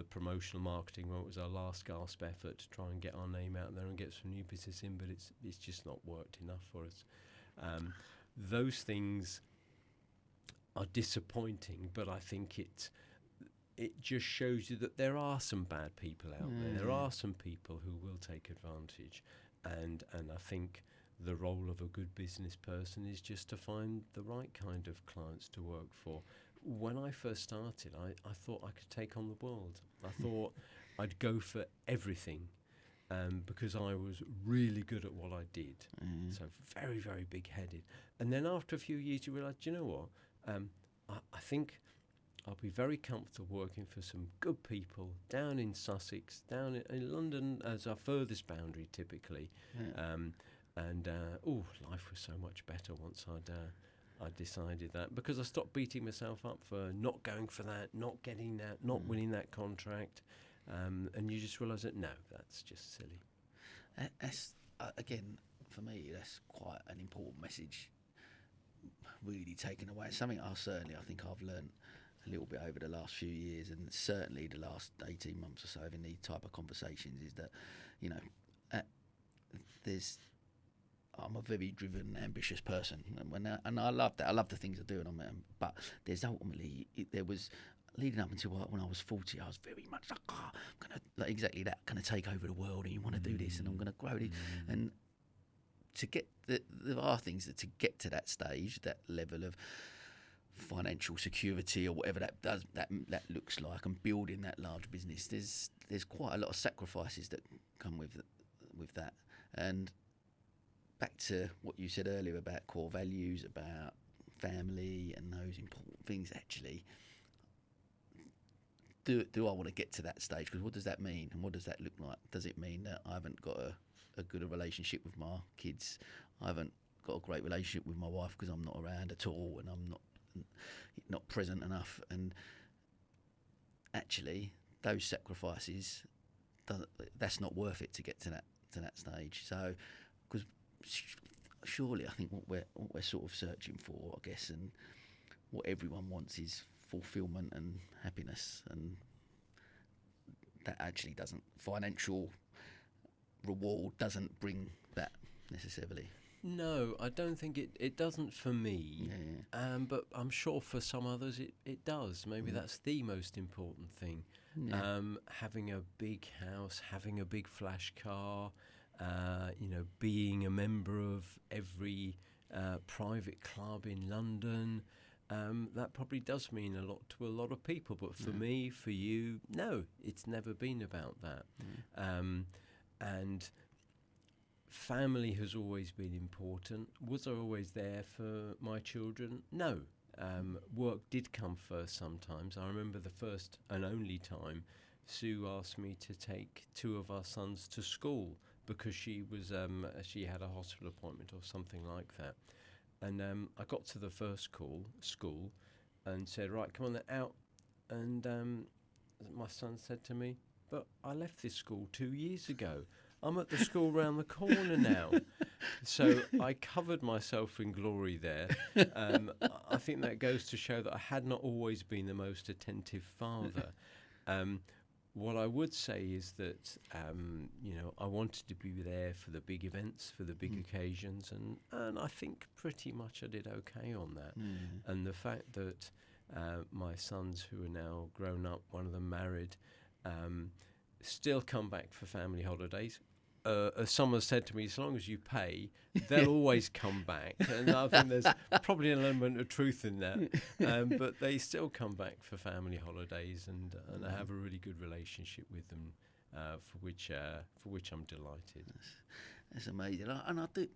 promotional marketing was our last gasp effort to try and get our name out there and get some new business in, but it's just not worked enough for us. Those things are disappointing, but I think it just shows you that there are some bad people out there. There are some people who will take advantage, and I think the role of a good business person is just to find the right kind of clients to work for. When I first started, I thought I could take on the world. I thought I'd go for everything because I was really good at what I did. So very, very big-headed. And then after a few years, you realise, do you know what? I think I'll be very comfortable working for some good people down in Sussex, down in London as our furthest boundary typically. Yeah. Life was so much better once I decided that, because I stopped beating myself up for not going for that, not getting that, not winning that contract, and you just realise that, no, that's just silly. That's, again, for me, that's quite an important message, really taken away. Something I think I've learned a little bit over the last few years, and certainly the last 18 months or so in these type of conversations, is that, I'm a very driven, ambitious person, and I love that. I love the things I do, but there's ultimately, there was, leading up until when I was 40, I was very much like, I'm going to, exactly that, going to take over the world, and you want to do this, and I'm going to grow it. And to get, there are things that to get to that stage, that level of financial security or whatever that looks like, and building that large business, there's quite a lot of sacrifices that come with that. And back to what you said earlier about core values, about family and those important things, actually, do I want to get to that stage? Because what does that mean, and what does that look like? Does it mean that I haven't got a good relationship with my kids? I haven't got a great relationship with my wife because I'm not around at all, and I'm not present enough. And actually, those sacrifices, that's not worth it to get to that stage. So, because surely I think what we're sort of searching for, I guess, and what everyone wants is fulfillment and happiness, and that actually doesn't, financial reward doesn't bring that necessarily. No, I don't think it doesn't for me, but I'm sure for some others it does. Maybe that's the most important thing. Having a big house, having a big flash car, being a member of every private club in London, that probably does mean a lot to a lot of people. But for me, for you, no, it's never been about that. And family has always been important. Was I always there for my children? No. Work did come first sometimes. I remember the first and only time Sue asked me to take 2 of our sons to school because she had a hospital appointment or something like that. And I got to the first school and said, right, come on then, out. And my son said to me, but I left this school 2 years ago. I'm at the school round the corner now. So I covered myself in glory there. I think that goes to show that I had not always been the most attentive father. what I would say is that I wanted to be there for the big events, for the big occasions, and I think pretty much I did okay on that. And the fact that my sons, who are now grown up, one of them married, still come back for family holidays. As someone said to me, as long as you pay, they'll always come back. And I think there's probably an element of truth in that. But they still come back for family holidays, and I have a really good relationship with them, for which I'm delighted. That's amazing. And I do.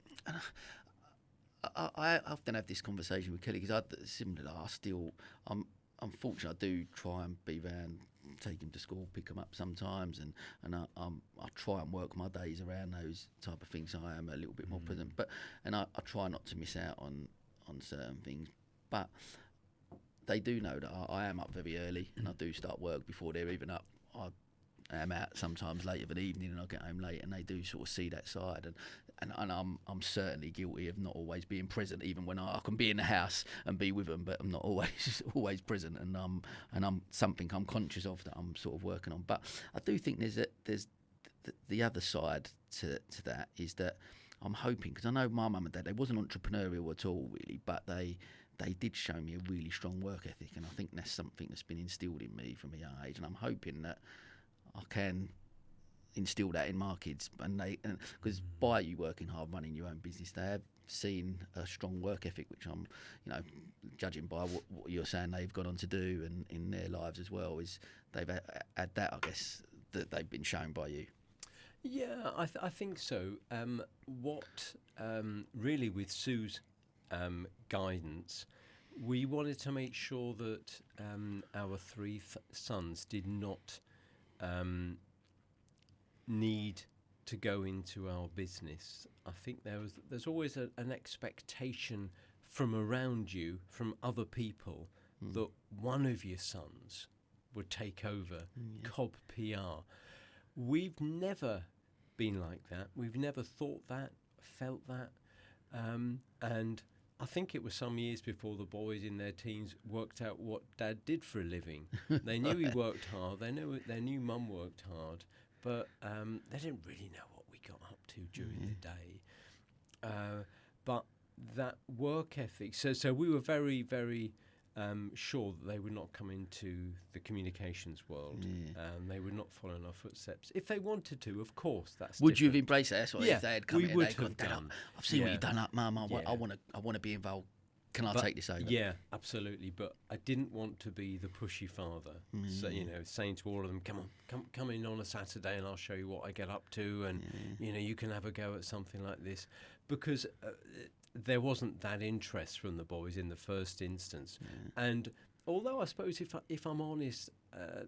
I often have this conversation with Kelly because I'm unfortunately, I do try and be around, take him to school, pick him up sometimes, and I try and work my days around those type of things. So I am a little bit more present, and I try not to miss out on certain things. But they do know that I am up very early, and I do start work before they're even up. I am out sometimes late of an evening, and I get home late, and they do sort of see that side, and I'm certainly guilty of not always being present, even when I can be in the house and be with them, but I'm not always present, and I'm something I'm conscious of that I'm sort of working on. But I do think there's the other side to that is that I'm hoping, because I know my mum and dad, they wasn't entrepreneurial at all really, but they did show me a really strong work ethic, and I think that's something that's been instilled in me from a young age, and I'm hoping that I can instill that in my kids, and because by you working hard, running your own business, they have seen a strong work ethic, which I'm, judging by what you're saying they've gone on to do and in their lives as well, is they've had that, I guess, that they've been shown by you. Yeah, I think so. What really with Sue's guidance, we wanted to make sure that our three sons did not need to go into our business. I think there's always an expectation from around you, from other people, that one of your sons would take over Cobb PR. We've never been like that. We've never thought that, felt that, and I think it was some years before the boys in their teens worked out what Dad did for a living. They knew he worked hard. They knew Mum worked hard, but they didn't really know what we got up to during the day. But that work ethic. So we were very, very sure that they would not come into the communications world. They would not follow in our footsteps. If they wanted to, of course, that's Would different. you have embraced that? That's what, if they had come in and they'd gone, Dad, I've seen what you've done up, Mum. I want to be involved. Can I take this over? Yeah, absolutely. But I didn't want to be the pushy father. So, saying to all of them, come in on a Saturday and I'll show you what I get up to, and you can have a go at something like this, because there wasn't that interest from the boys in the first instance. And although I suppose if I'm honest,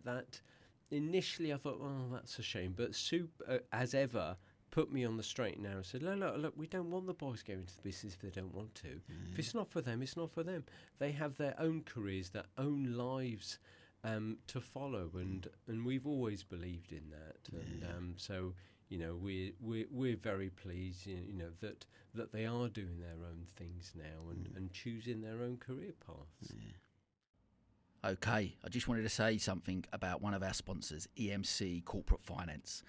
that initially I thought, oh, that's a shame. But Sue, as ever, put me on the straight and narrow and said, look, we don't want the boys going into the business if they don't want to. If it's not for them, it's not for them. They have their own careers, their own lives to follow, and we've always believed in that. And so, we're very pleased, that they are doing their own things now and choosing their own career paths. Okay, I just wanted to say something about one of our sponsors, EMC Corporate Finance.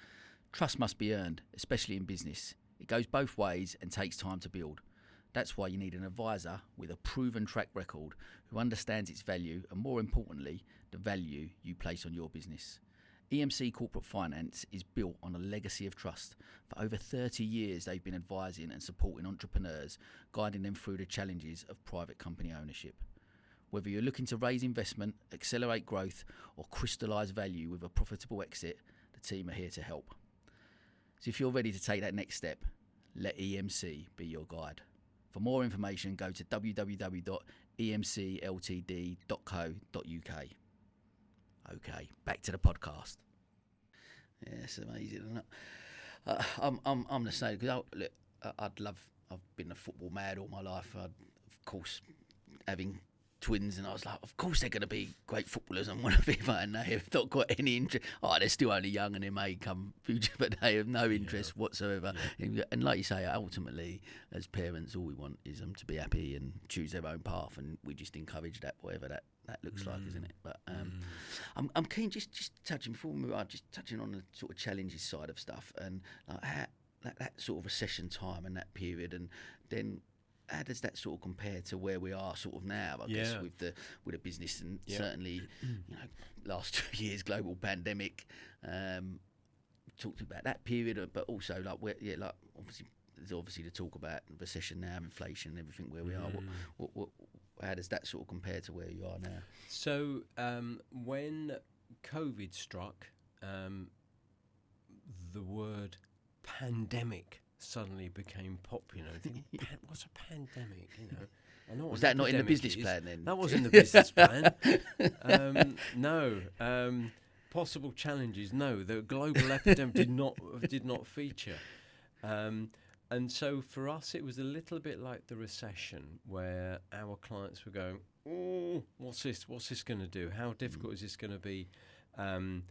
Trust must be earned, especially in business. It goes both ways and takes time to build. That's why you need an advisor with a proven track record who understands its value and, more importantly, the value you place on your business. EMC Corporate Finance is built on a legacy of trust. For over 30 years, they've been advising and supporting entrepreneurs, guiding them through the challenges of private company ownership. Whether you're looking to raise investment, accelerate growth, or crystallise value with a profitable exit, the team are here to help. So if you're ready to take that next step, let EMC be your guide. For more information, go to www.emcltd.co.uk. Okay, back to the podcast. Yeah, it's amazing, isn't it? I'm the same, because I've been a football mad all my life. Of course, having twins, and I was like, of course they're going to be great footballers and want to be, and they have not got any interest. They're still only young and they may come future, but they have no interest whatsoever. And like you say, ultimately, as parents, all we want is them to be happy and choose their own path, and we just encourage that, whatever that looks like, isn't it? But I'm keen just touching before we move on, just touching on the sort of challenges side of stuff and like how that sort of recession time and that period, and then how does that sort of compare to where we are sort of now? I guess with the business and certainly last 2 years global pandemic. Talked about that period, but also like obviously there's the talk about recession now, inflation, and everything where we are. What how does that sort of compare to where you are now? So when COVID struck, the word pandemic suddenly became popular. I think, what's a pandemic? I know was that not in the business plan then? That was in the business plan. No. Possible challenges? No. The global epidemic did not feature. And so for us, it was a little bit like the recession, where our clients were going, "Oh, what's this? What's this going to do? How difficult is this going to be? What's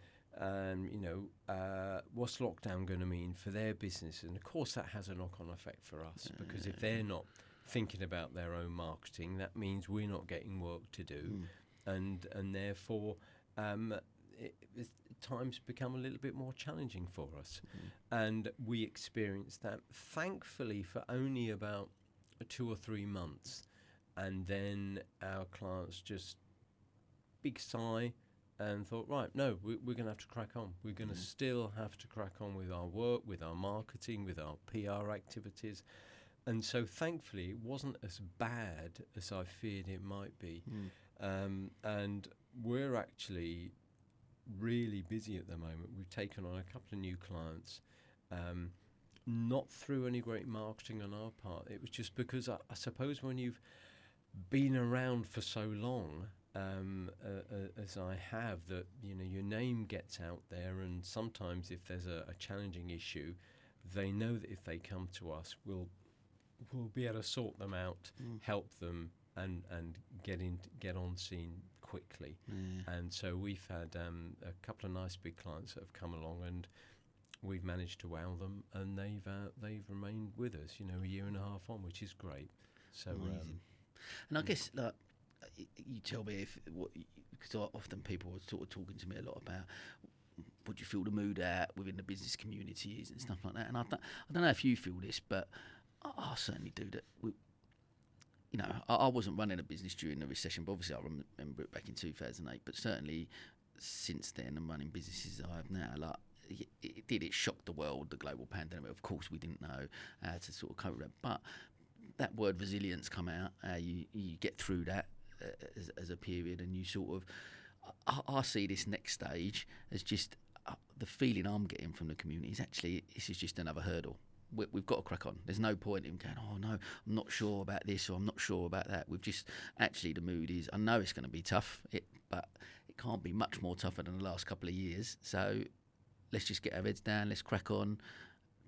lockdown going to mean for their business?" And of course, that has a knock-on effect for us, because if they're not thinking about their own marketing, that means we're not getting work to do, and therefore. Times become a little bit more challenging for us, and we experienced that thankfully for only about 2 or 3 months, and then our clients just big sigh and thought, right, no, we're going to have to crack on. We're going to still have to crack on with our work, with our marketing, with our PR activities. And so thankfully it wasn't as bad as I feared it might be. And we're actually really busy at the moment. We've taken on a couple of new clients, not through any great marketing on our part. It was just because I suppose when you've been around for so long, as I have, that your name gets out there, and sometimes if there's a challenging issue, they know that if they come to us, we'll be able to sort them out, help them, and get on scene quickly. And so we've had a couple of nice big clients that have come along, and we've managed to wow them, and they've remained with us, a year and a half on, which is great. So and I guess like you tell me because often people are sort of talking to me a lot about what do you feel the mood at within the business community is and stuff like that, and I don't know if you feel this, but I certainly do that. I wasn't running a business during the recession, but obviously I remember it back in 2008. But certainly since then, I'm running businesses I have now. Like it shocked the world, the global pandemic. Of course, we didn't know how to sort of cope with that. But that word resilience come out. You get through that as a period, and you sort of. I see this next stage as just the feeling I'm getting from the community is actually this is just another hurdle. We've got to crack on. There's no point in going, oh no, I'm not sure about this or I'm not sure about that. We've just, actually the mood is, I know it's going to be tough, but it can't be much more tougher than the last couple of years. So let's just get our heads down, let's crack on.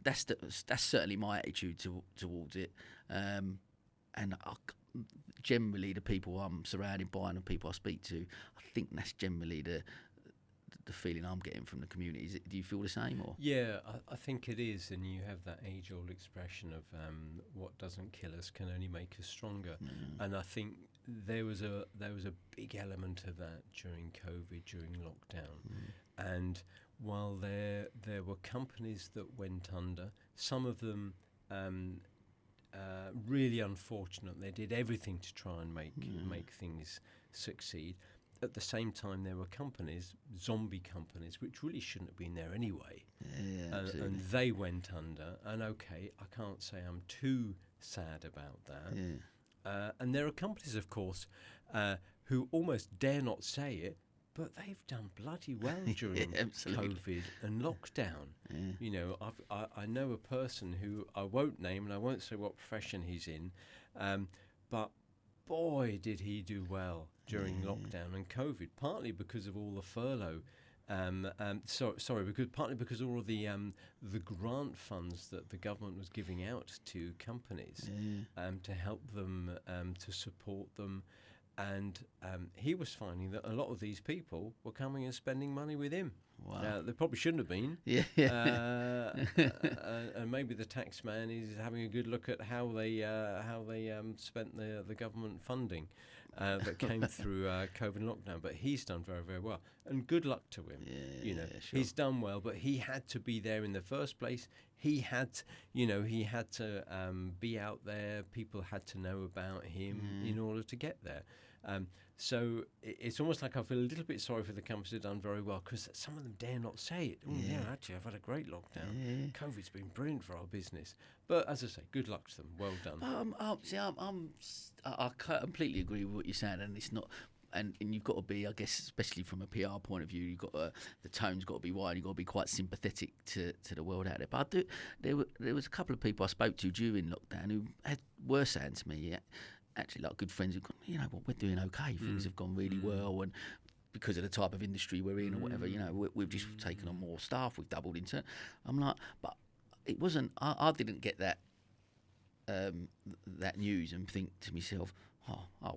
That's certainly my attitude towards it. And generally the people I'm surrounded by and the people I speak to, I think that's generally the feeling I'm getting from the community. Do you feel the same? Or yeah, I think it is, and you have that age-old expression of what doesn't kill us can only make us stronger. And I think there was a big element of that during COVID, during lockdown. And while there were companies that went under, some of them really unfortunate. They did everything to try and make things succeed. At the same time, there were companies, zombie companies, which really shouldn't have been there anyway. And they went under. And okay, I can't say I'm too sad about that. And there are companies, of course, who almost dare not say it, but they've done bloody well during COVID and lockdown. I know a person who I won't name, and I won't say what profession he's in, but boy, did he do well during lockdown and COVID, partly because of all the furlough. Partly because all of the grant funds that the government was giving out to companies to help them, to support them. And he was finding that a lot of these people were coming and spending money with him. Wow. They probably shouldn't have been. And maybe the tax man is having a good look at how they spent the government funding. that came through COVID lockdown, but he's done very, very well. And good luck to him. Sure. He's done well, but he had to be there in the first place. He had to be out there. People had to know about him in order to get there. So it's almost like I feel a little bit sorry for the companies that have done very well, because some of them dare not say it. Actually, I've had a great lockdown. COVID's been brilliant for our business. But as I say, good luck to them. Well done. I completely agree with what you're saying, and it's not. And you've got to be, I guess, especially from a PR point of view, you've got the tone's got to be wide. You've got to be quite sympathetic to the world out there. But there was a couple of people I spoke to during lockdown who were saying to me, actually, like good friends, who've gone, you know what, we're doing okay. Things have gone really well, and because of the type of industry we're in or whatever, we've just taken on more staff. We've doubled into. I'm like, but it wasn't. I didn't get that that news and think to myself,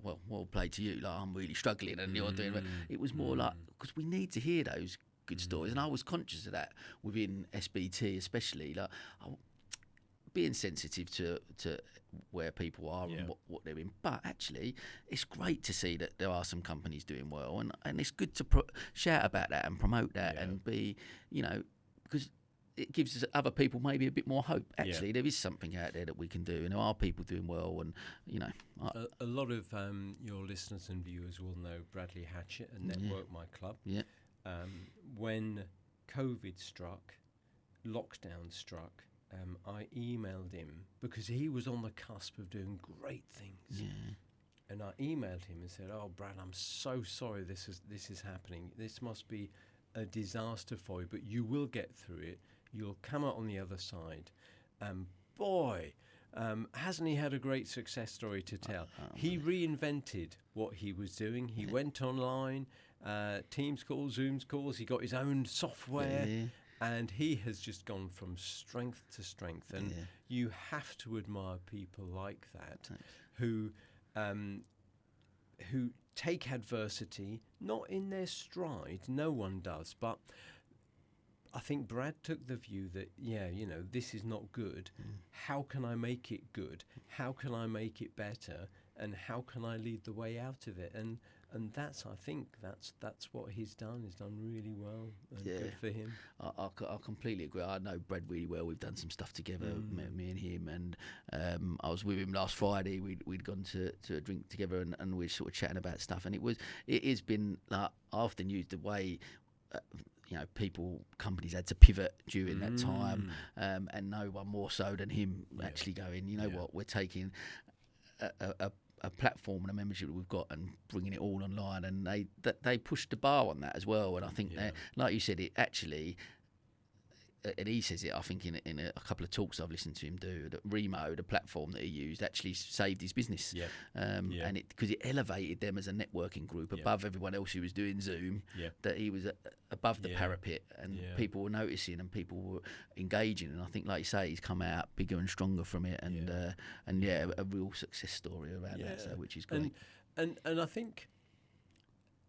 well played to you. Like, I'm really struggling, and you're doing. It was more like, because we need to hear those good stories, and I was conscious of that within SBT, especially like being sensitive to where people are and what they're in. But actually, it's great to see that there are some companies doing well, and it's good to shout about that and promote that and be, because it gives other people maybe a bit more hope. Actually, there is something out there that we can do, and there are people doing well, and a lot of your listeners and viewers will know Bradley Hatchett and Network My Club. When COVID struck, lockdown struck, I emailed him because he was on the cusp of doing great things. And I emailed him and said, "Oh, Brad, I'm so sorry this is happening. This must be a disaster for you, but you will get through it. You'll come out on the other side." Boy, hasn't he had a great success story to tell? He reinvented what he was doing. He went online, Teams calls, Zoom calls. He got his own software. And he has just gone from strength to strength. And you have to admire people like that who take adversity, not in their stride. No one does. But I think Brad took the view that, this is not good. How can I make it good? How can I make it better? And how can I lead the way out of it? And I think that's what he's done. He's done really well, and good for him. I completely agree. I know Brad really well. We've done some stuff together, me and him, and I was with him last Friday. We'd gone to a drink together, and we were sort of chatting about stuff. And it has been, like, I often use the way companies had to pivot during that time, and no one more so than him actually going, what, we're taking a platform and a membership that we've got and bringing it all online, and they pushed the bar on that as well. And I think that, like you said, it actually, and he says it, I think in a couple of talks I've listened to him do, that Remo, the platform that he used, actually saved his business. And because it elevated them as a networking group above everyone else who was doing Zoom, that he was above the parapet, and people were noticing and people were engaging. And I think, like you say, he's come out bigger and stronger from it, and a real success story around that, so, which is great. And I think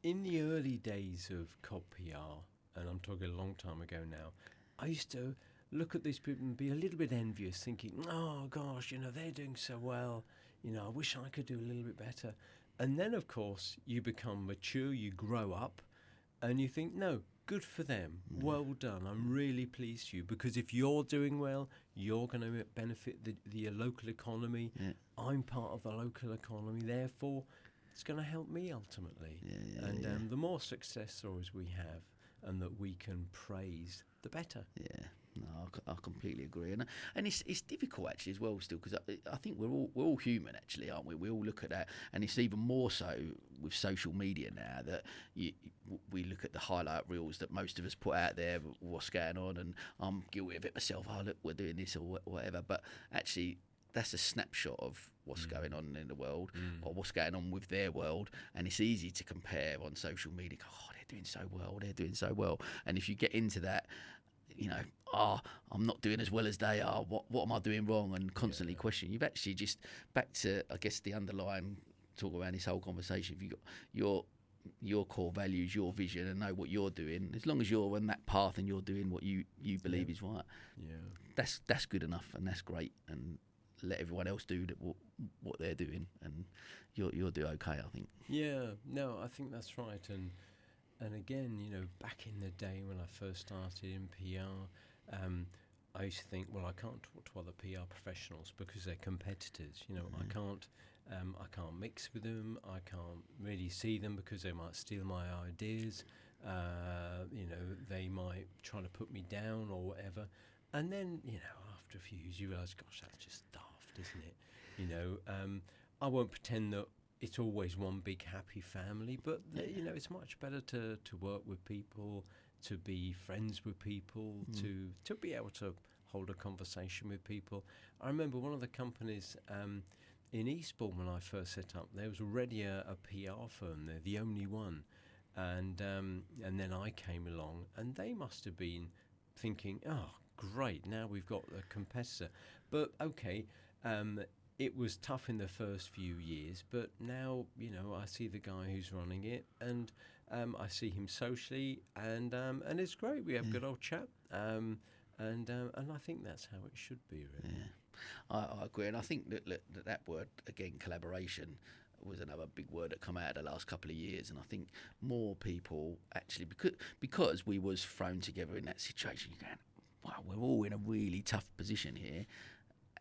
in the early days of Cobb PR, and I'm talking a long time ago now, I used to look at these people and be a little bit envious, thinking, oh, gosh, they're doing so well. I wish I could do a little bit better. And then, of course, you become mature, you grow up, and you think, no, good for them. Well done. I'm really pleased for you, because if you're doing well, you're going to benefit the local economy. I'm part of the local economy. Therefore, it's going to help me ultimately. And the more success stories we have and that we can praise, the better. I completely agree, and it's difficult actually as well still, because I think we're all human actually, aren't we? We all look at that, and it's even more so with social media now that we look at the highlight reels that most of us put out there, what's going on, and I'm guilty of it myself. Oh, look, we're doing this or whatever, but actually that's a snapshot of what's going on in the world or what's going on with their world, and it's easy to compare on social media. Oh, they're doing so well, and if you get into that, I'm not doing as well as they are. What am I doing wrong? And constantly question. You've actually just back to, I guess, the underlying talk around this whole conversation. If you've got your core values, your vision, and know what you're doing, as long as you're on that path and you're doing what you believe is right, that's good enough, and that's great. And let everyone else do what they're doing, and you'll do okay, I think. Yeah, no, I think that's right. And again, back in the day when I first started in PR, I used to think, well, I can't talk to other PR professionals because they're competitors. I can't mix with them. I can't really see them because they might steal my ideas. They might try to put me down or whatever. And then, after a few years, you realise, gosh, that's just daft, isn't it? I won't pretend that it's always one big happy family, but it's much better to work with people, to be friends with people, to be able to hold a conversation with people. I remember one of the companies in Eastbourne when I first set up, there was already a PR firm there, the only one, and then I came along, and they must have been thinking, oh, great, now we've got a competitor. But okay, it was tough in the first few years, but now, I see the guy who's running it, and I see him socially, and it's great. We have a good old chat, and I think that's how it should be, really. Yeah, I agree, and I think that word, again, collaboration, was another big word that come out of the last couple of years, and I think more people actually, because we was thrown together in that situation, you're going, wow, we're all in a really tough position here.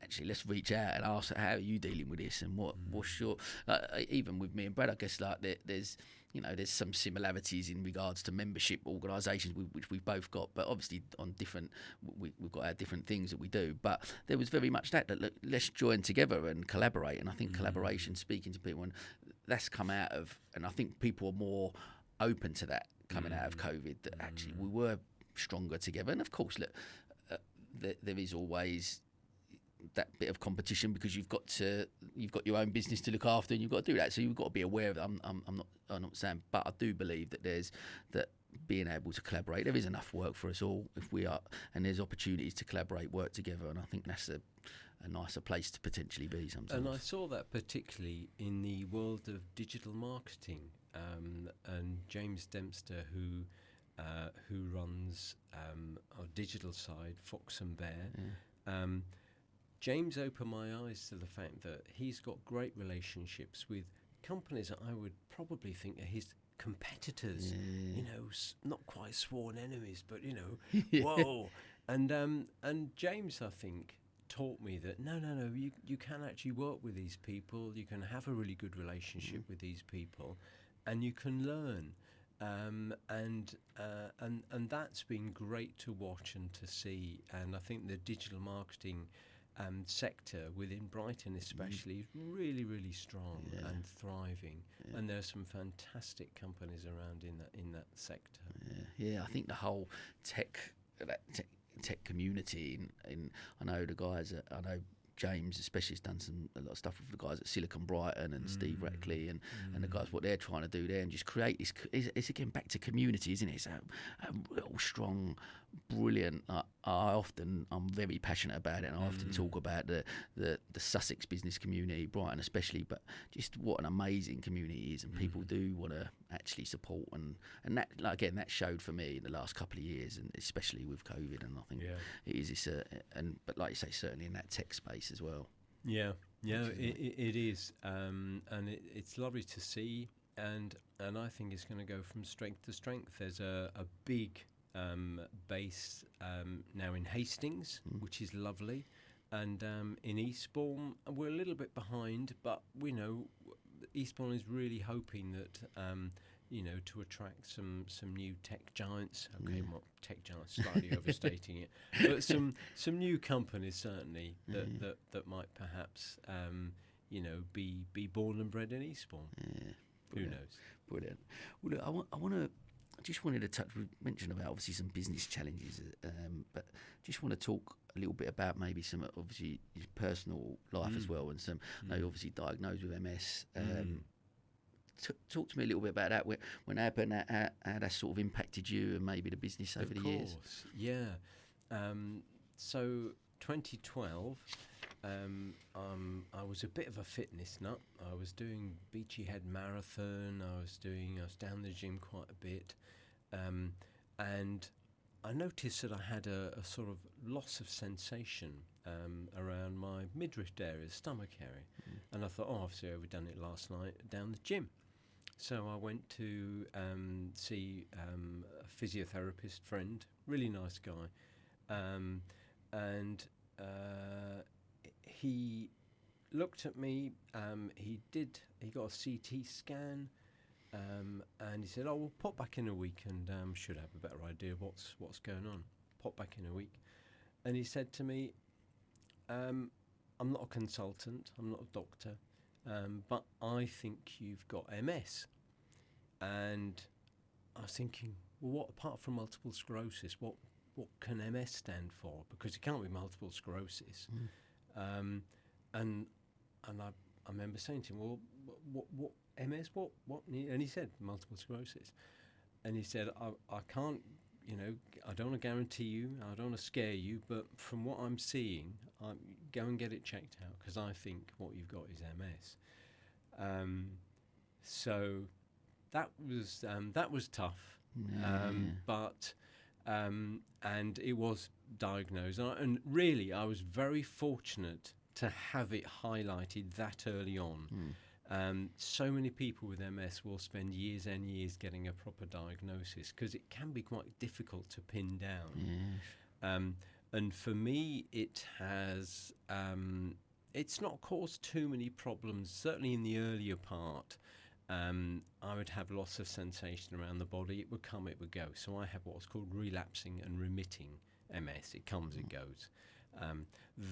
Actually, let's reach out and ask, how are you dealing with this, and what's your even with me and Brad, I guess there's some similarities in regards to membership organisations which we've both got, but obviously on different, we've got our different things that we do, but there was very much that look, let's join together and collaborate, and I think collaboration, speaking to people, and that's come out of, and I think people are more open to that coming out of COVID, that actually we were stronger together. And of course, look, there is always that bit of competition, because you've got your own business to look after, and you've got to do that. So you've got to be aware of it. I'm not saying, but I do believe that there's that being able to collaborate. There is enough work for us all if we are, and there's opportunities to collaborate, work together, and I think that's a nicer place to potentially be sometimes. And I saw that particularly in the world of digital marketing, and James Dempster, who runs our digital side, Fox and Bear. Yeah. James opened my eyes to the fact that he's got great relationships with companies that I would probably think are his competitors, not quite sworn enemies, but whoa. And James, I think, taught me that no, you can actually work with these people, you can have a really good relationship with these people, and you can learn. And that's been great to watch and to see. And I think the digital marketing sector within Brighton especially is really, really strong and thriving, and there are some fantastic companies around in that sector. I think the whole tech community, in I know the guys I know James especially has done a lot of stuff with the guys at Silicon Brighton and Steve Rackley and the guys, what they're trying to do there, and just create this. It's again back to community, isn't it? It's a real strong, brilliant. I'm very passionate about it, and I often talk about the Sussex business community, Brighton especially, but just what an amazing community it is, and people do want to actually support, and that, like, again, that showed for me in the last couple of years, and especially with COVID, and I think it is but like you say, certainly in that tech space as well. It is, and it's lovely to see, and I think it's going to go from strength to strength. There's a big base now in Hastings, which is lovely, and in Eastbourne we're a little bit behind, but we know Eastbourne is really hoping that to attract some new tech giants. Okay, well, tech giants, slightly overstating it, but some new companies certainly that might perhaps be born and bred in Eastbourne. Who knows? Brilliant. Well, look, I just wanted to touch. We mentioned about obviously some business challenges, but just want to talk a little bit about maybe some obviously your personal life as well, and some. I know you're obviously diagnosed with MS. Talk to me a little bit about that. When it happened, how that sort of impacted you and maybe the business over the years. Of course, yeah. So 2012, I was a bit of a fitness nut. I was doing Beachy Head Marathon. I was down the gym quite a bit, and I noticed that I had a sort of loss of sensation around my midriff area, stomach area. And I thought, obviously I overdone it last night down the gym. So I went to see a physiotherapist friend, really nice guy, and he looked at me. He got a CT scan, and he said, "Oh, we'll pop back in a week, and should have a better idea of what's going on." Pop back in a week, and he said to me, "I'm not a consultant. I'm not a doctor." But I think you've got MS. And I was thinking, well, what apart from multiple sclerosis, what can MS stand for? Because it can't be multiple sclerosis. And I remember saying to him, well, what MS? What? And he said multiple sclerosis. And he said, I can't, I don't want to guarantee you, I don't want to scare you, but from what I'm seeing, go and get it checked out, because I think what you've got is MS. So that was tough, but and it was diagnosed, and really I was very fortunate to have it highlighted that early on. So many people with MS will spend years and years getting a proper diagnosis, because it can be quite difficult to pin down. And for me, it has it's not caused too many problems. Certainly in the earlier part, I would have loss of sensation around the body. It would come, it would go. So I have what's called relapsing and remitting MS. It comes, it goes.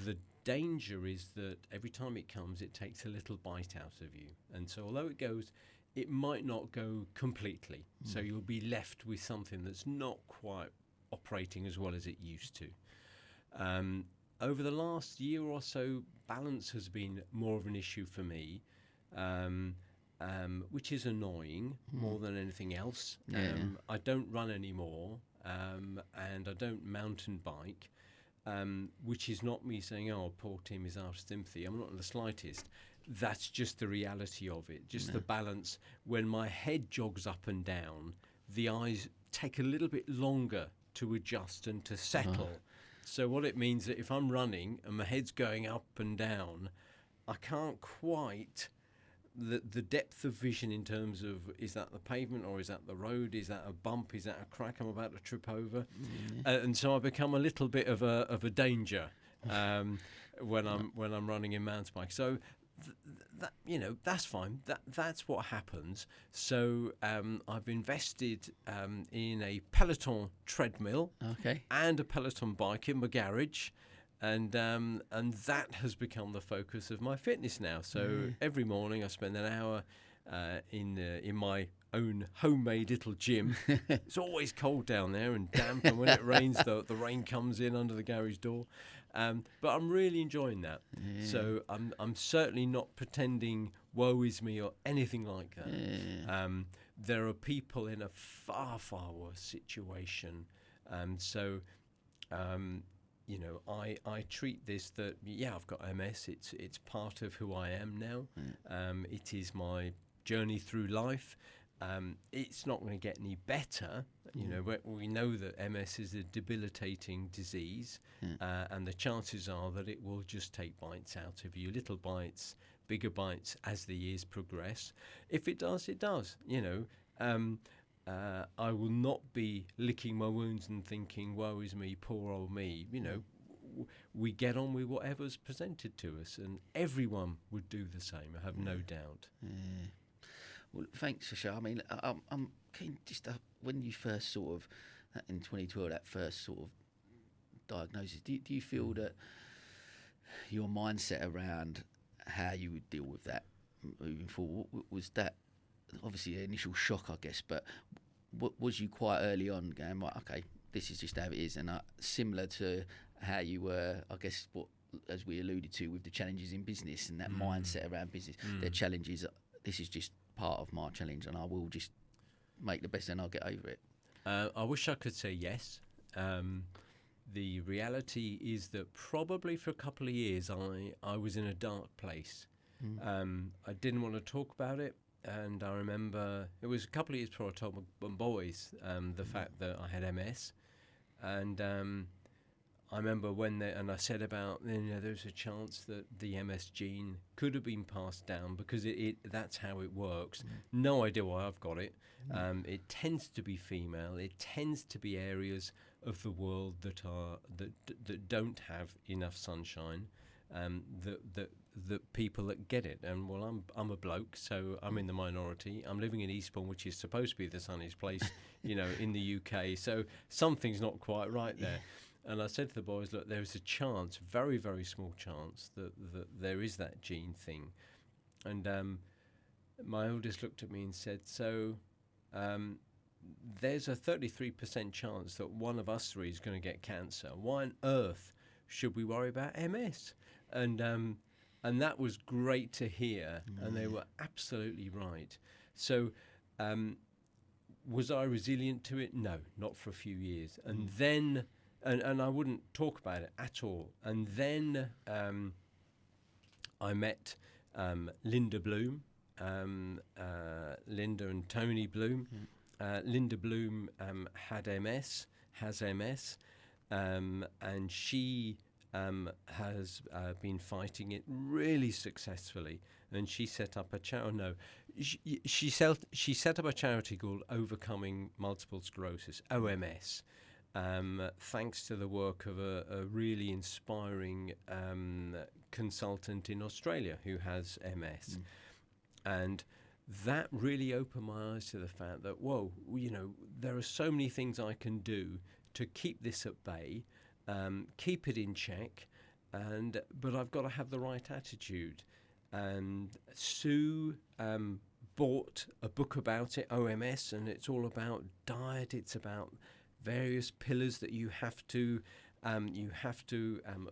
The danger is that every time it comes, it takes a little bite out of you. And so although it goes, it might not go completely. So you'll be left with something that's not quite operating as well as it used to. Over the last year or so, balance has been more of an issue for me, which is annoying more than anything else. I don't run anymore, and I don't mountain bike, which is not me saying, oh, poor Tim is out of sympathy. I'm not in the slightest. That's just the reality of it, just the balance. When my head jogs up and down, the eyes take a little bit longer to adjust and to settle. So what it means that if I'm running and my head's going up and down, I can't quite, the depth of vision in terms of, is that the pavement or is that the road? Is that a bump? Is that a crack I'm about to trip over? And so I become a little bit of a danger when I'm running in mountain bike. So that's fine. That's what happens. So I've invested in a Peloton treadmill and a Peloton bike in my garage, and that has become the focus of my fitness now. So every morning I spend an hour in my own homemade little gym. It's always cold down there and damp, and when it rains, the rain comes in under the garage door. But I'm really enjoying that. So I'm certainly not pretending woe is me or anything like that. There are people in a far, far worse situation. I treat this that, I've got MS. It's part of who I am now. It is my journey through life. It's not going to get any better. We know that MS is a debilitating disease, and the chances are that it will just take bites out of you, little bites, bigger bites as the years progress. If it does, it does. I will not be licking my wounds and thinking, woe is me, poor old me. We get on with whatever's presented to us, and everyone would do the same, I have no doubt. Well, thanks for sharing. I mean, I'm keen just when you first sort of, in 2012, that first sort of diagnosis, do you feel that your mindset around how you would deal with that moving forward, was that obviously an initial shock, I guess, but was you quite early on going, right, okay, this is just how it is, and similar to how you were, I guess, as we alluded to with the challenges in business and that mindset around business, the challenges, this is just part of my challenge and I will just make the best and I'll get over it? I wish I could say yes. The reality is that probably for a couple of years I was in a dark place. I didn't want to talk about it, and I remember it was a couple of years before I told my boys the fact that I had MS, and I remember and I said about, there's a chance that the MS gene could have been passed down because that's how it works. No idea why I've got it. It tends to be female. It tends to be areas of the world that don't have enough sunshine. The people that get it, and I'm a bloke, so I'm in the minority. I'm living in Eastbourne, which is supposed to be the sunniest place, in the UK. So something's not quite right there. And I said to the boys, look, there's a chance, very, very small chance, that there is that gene thing. And my oldest looked at me and said, so there's a 33% chance that one of us three is going to get cancer. Why on earth should we worry about MS? And that was great to hear, and they were absolutely right. So was I resilient to it? No, not for a few years. And then... And I wouldn't talk about it at all. And then I met Linda Bloom, Linda and Tony Bloom. Linda Bloom has MS, and she has been fighting it really successfully. And she set up a she set up a charity called Overcoming Multiple Sclerosis, OMS. Thanks to the work of a really inspiring consultant in Australia who has MS. And that really opened my eyes to the fact that, there are so many things I can do to keep this at bay, keep it in check, but I've got to have the right attitude. And Sue bought a book about it, OMS, and it's all about diet, it's about various pillars that you have to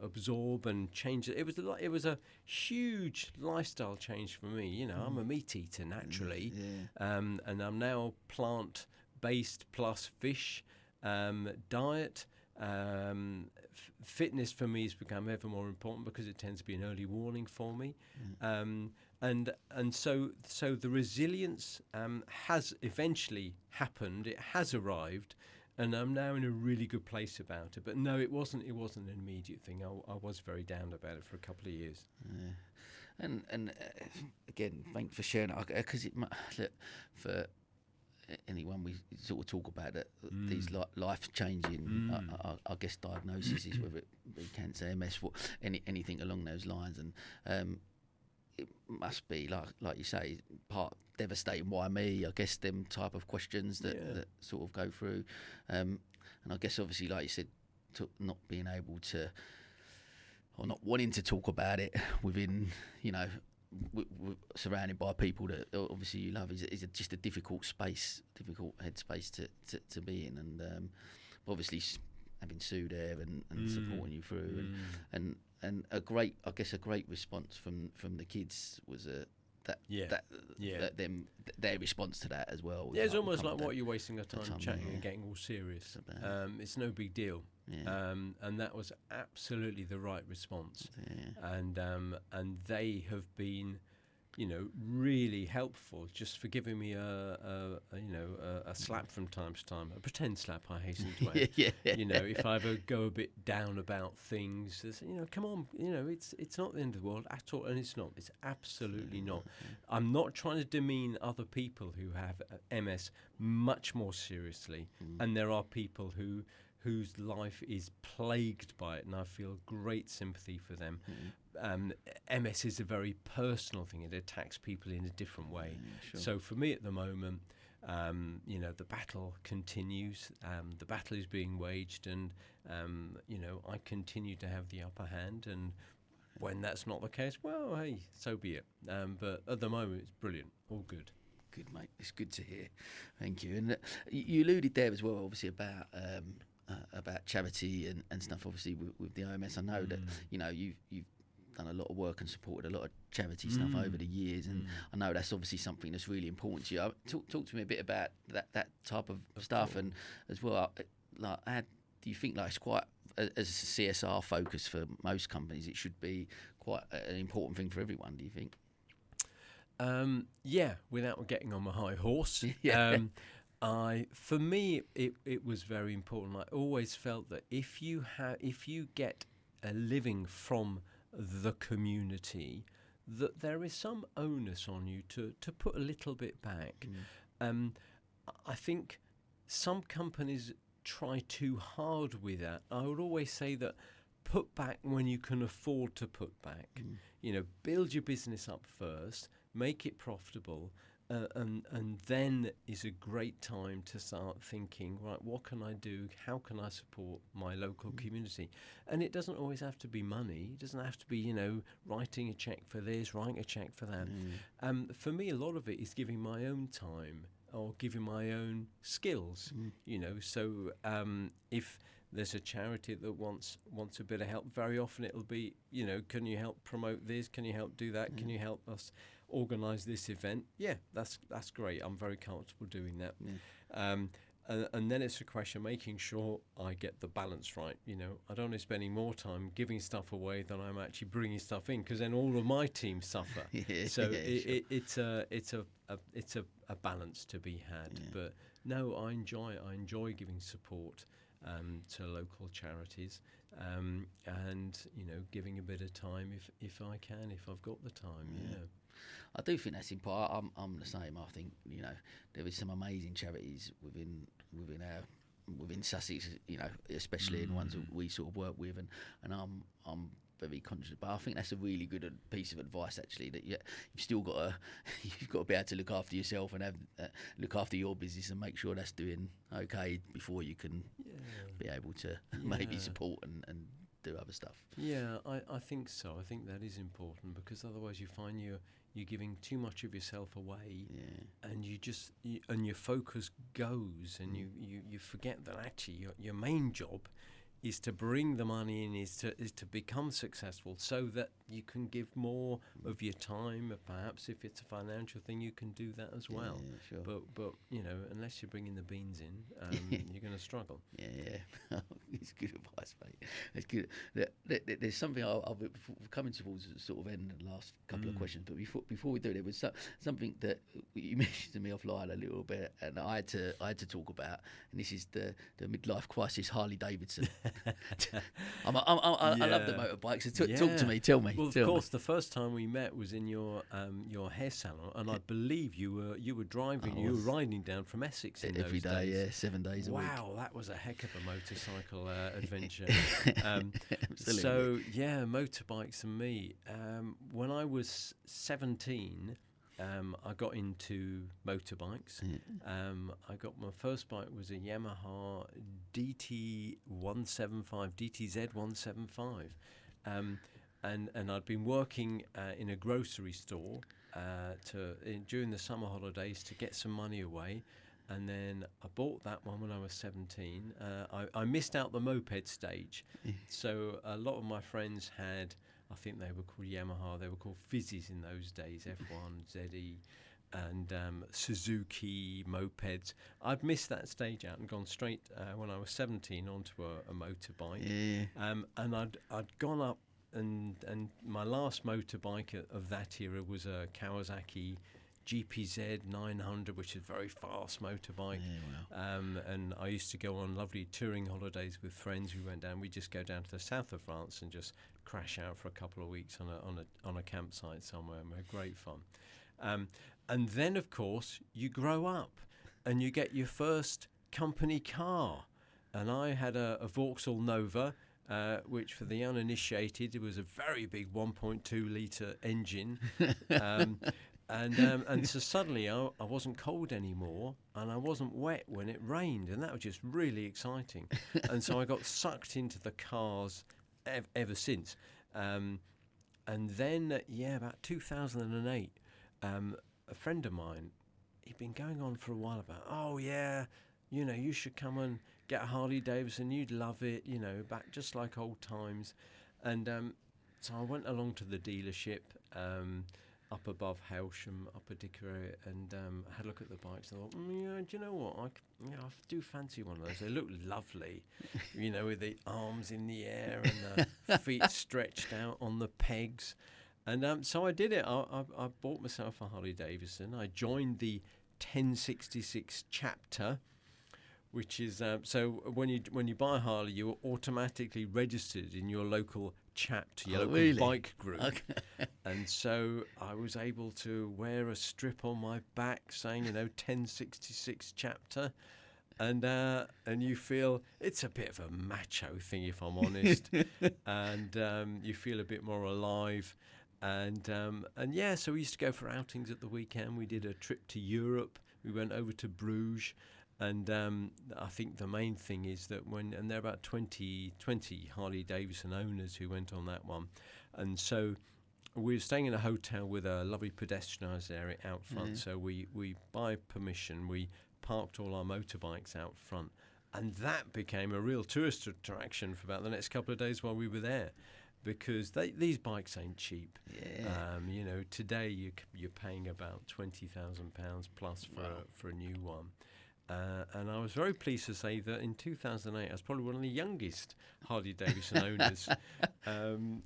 absorb and change. It was a huge lifestyle change for me. I'm a meat eater naturally, and I'm now plant-based plus fish diet. Fitness for me has become ever more important because it tends to be an early warning for me, and so the resilience has eventually happened. It has arrived. And I'm now in a really good place about it. But no, it wasn't an immediate thing. I was very down about it for a couple of years. Yeah. And again, thanks for sharing it. Because for anyone we sort of talk about it, these life-changing, I guess, diagnoses, whether it be cancer, MS, anything along those lines. And it must be, like you say, part devastating. Why me? I guess them type of questions that sort of go through, and I guess obviously, like you said, not being able to or not wanting to talk about it within, surrounded by people that obviously you love is just a difficult headspace to be in, and obviously having Sue there and supporting you through, and a great response from the kids was their response to that as well. Yeah, it's almost like, what are you wasting our time chatting and getting all serious? It's no big deal. And that was absolutely the right response. And they have been, really helpful, just for giving me a slap from time to time, a pretend slap, I hasten to add. If I ever go a bit down about things, they say, come on, it's not the end of the world at all, and it's not. It's absolutely not. I'm not trying to demean other people who have MS much more seriously, and there are people whose life is plagued by it, and I feel great sympathy for them. MS is a very personal thing. It attacks people in a different way. So for me at the moment, the battle continues. The battle is being waged, and I continue to have the upper hand. And when that's not the case, well, hey, so be it. But at the moment, it's brilliant. All good. Good, mate. It's good to hear. Thank you. And you alluded there as well, obviously, about charity and stuff. Obviously, with the OMS, I know that you've done a lot of work and supported a lot of charity stuff over the years, and I know that's obviously something that's really important to you. Talk to me a bit about that type of stuff, and as well, how do you think it's quite, as a CSR focus for most companies, it should be quite an important thing for everyone, do you think? Without getting on my high horse, For me, it was very important. I always felt that if you get a living from the community, that there is some onus on you to put a little bit back. I think some companies try too hard with that. I would always say that put back when you can afford to put back. Build your business up first, make it profitable, and then is a great time to start thinking, right, what can I do? How can I support my local community? And it doesn't always have to be money. It doesn't have to be, writing a check for this, writing a check for that. For me, a lot of it is giving my own time or giving my own skills, So if there's a charity that wants a bit of help, very often it'll be, can you help promote this? Can you help do that? Can you help us organise this event? Yeah, that's great. I'm very comfortable doing that. And then it's a question of making sure I get the balance right. I don't want to spending more time giving stuff away than I'm actually bringing stuff in, because then all of my team suffer. It's a balance to be had. But no, I enjoy giving support to local charities, and giving a bit of time if I can, if I've got the time. I do think that's important. I'm the same. I think there is some amazing charities within Sussex, especially in ones that we sort of work with, and I'm very conscious. But I think that's a really good piece of advice, actually. That you've still got to be able to look after yourself and look after your business and make sure that's doing okay before you can be able to maybe support and do other stuff. Yeah, I think so. I think that is important, because otherwise you find you're giving too much of yourself away, and and your focus goes, and you forget that actually your main job is to bring the money in, is to become successful, so that you can give more of your time. Perhaps if it's a financial thing, you can do that as well. Yeah, sure. But unless you're bringing the beans in, you're going to struggle. Yeah. It's good advice, mate. It's good. There's something I've coming towards the sort of end of the last couple of questions, but before we do, there was something that you mentioned to me offline a little bit, and I had to talk about, and this is the midlife crisis Harley Davidson. I love the motorbikes. So talk to me. Tell me. Well, of course, the first time we met was in your hair salon, and I believe you were driving. You were riding down from Essex in every those day. days. Yeah, 7 days a week. Wow, that was a heck of a motorcycle adventure. Absolutely. So yeah, motorbikes and me. When I was 17. I got into motorbikes. I got my first bike was a Yamaha DTZ175, and I'd been working in a grocery store during the summer holidays to get some money away, and then I bought that one when I was 17. I missed out the moped stage, so a lot of my friends had, I think they were called Yamaha, they were called Fizzies in those days, F1, ZE, and Suzuki mopeds. I'd missed that stage out and gone straight, when I was 17, onto a motorbike. And I'd gone up, and my last motorbike of that era was a Kawasaki GPZ 900, which is a very fast motorbike. And I used to go on lovely touring holidays with friends. We went down. We just go down to the south of France and just crash out for a couple of weeks on a campsite somewhere, and we had great fun. And then, of course, you grow up and you get your first company car. And I had a Vauxhall Nova, which for the uninitiated, it was a very big 1.2 litre engine. And so suddenly I wasn't cold anymore, and I wasn't wet when it rained, and that was just really exciting. And so I got sucked into the cars ever since. And then, about 2008, a friend of mine, he'd been going on for a while about, you should come and get a Harley Davidson, you'd love it, back just like old times. And so I went along to the dealership, up above Hailsham, Upper Dickory, and had a look at the bikes. And I thought, do you know what? I do fancy one of those. They look lovely, with the arms in the air and the feet stretched out on the pegs. And so I did it. I bought myself a Harley Davidson. I joined the 1066 chapter, which is so when you buy a Harley, you're automatically registered in your local chapter, your local really? bike group. Okay. And so I was able to wear a strip on my back saying, 1066 chapter. And you feel it's a bit of a macho thing, if I'm honest. And you feel a bit more alive. And yeah, so we used to go for outings at the weekend. We did a trip to Europe. We went over to Bruges. And I think the main thing is that and there are about 20 Harley Davidson owners who went on that one. And so we were staying in a hotel with a lovely pedestrianised area out front. So we by permission, we parked all our motorbikes out front. And that became a real tourist attraction for about the next couple of days while we were there. Because these bikes ain't cheap. Yeah. Today you're paying about £20,000 plus for a new one. And I was very pleased to say that in 2008, I was probably one of the youngest Harley Davidson owners. And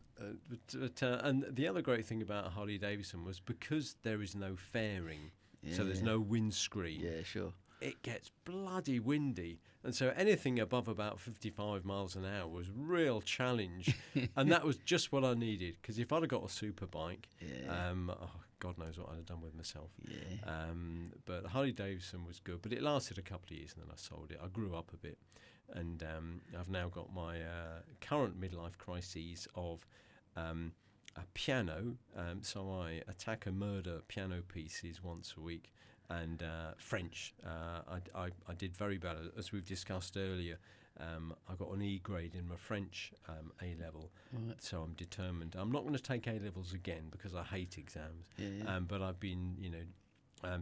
the other great thing about Harley Davidson was because there is no fairing, so there's no windscreen. Yeah, sure. It gets bloody windy, and so anything above about 55 miles an hour was real challenge. And that was just what I needed, because if I'd have got a super bike, God knows what I'd have done with myself. Yeah. But Harley Davidson was good, but it lasted a couple of years and then I sold it. I grew up a bit, and I've now got my current midlife crises of a piano. So I attack and murder piano pieces once a week. And French, I did very bad, as we've discussed earlier. I got an E grade in my French A-level, so I'm determined. I'm not going to take A-levels again because I hate exams. But I've been,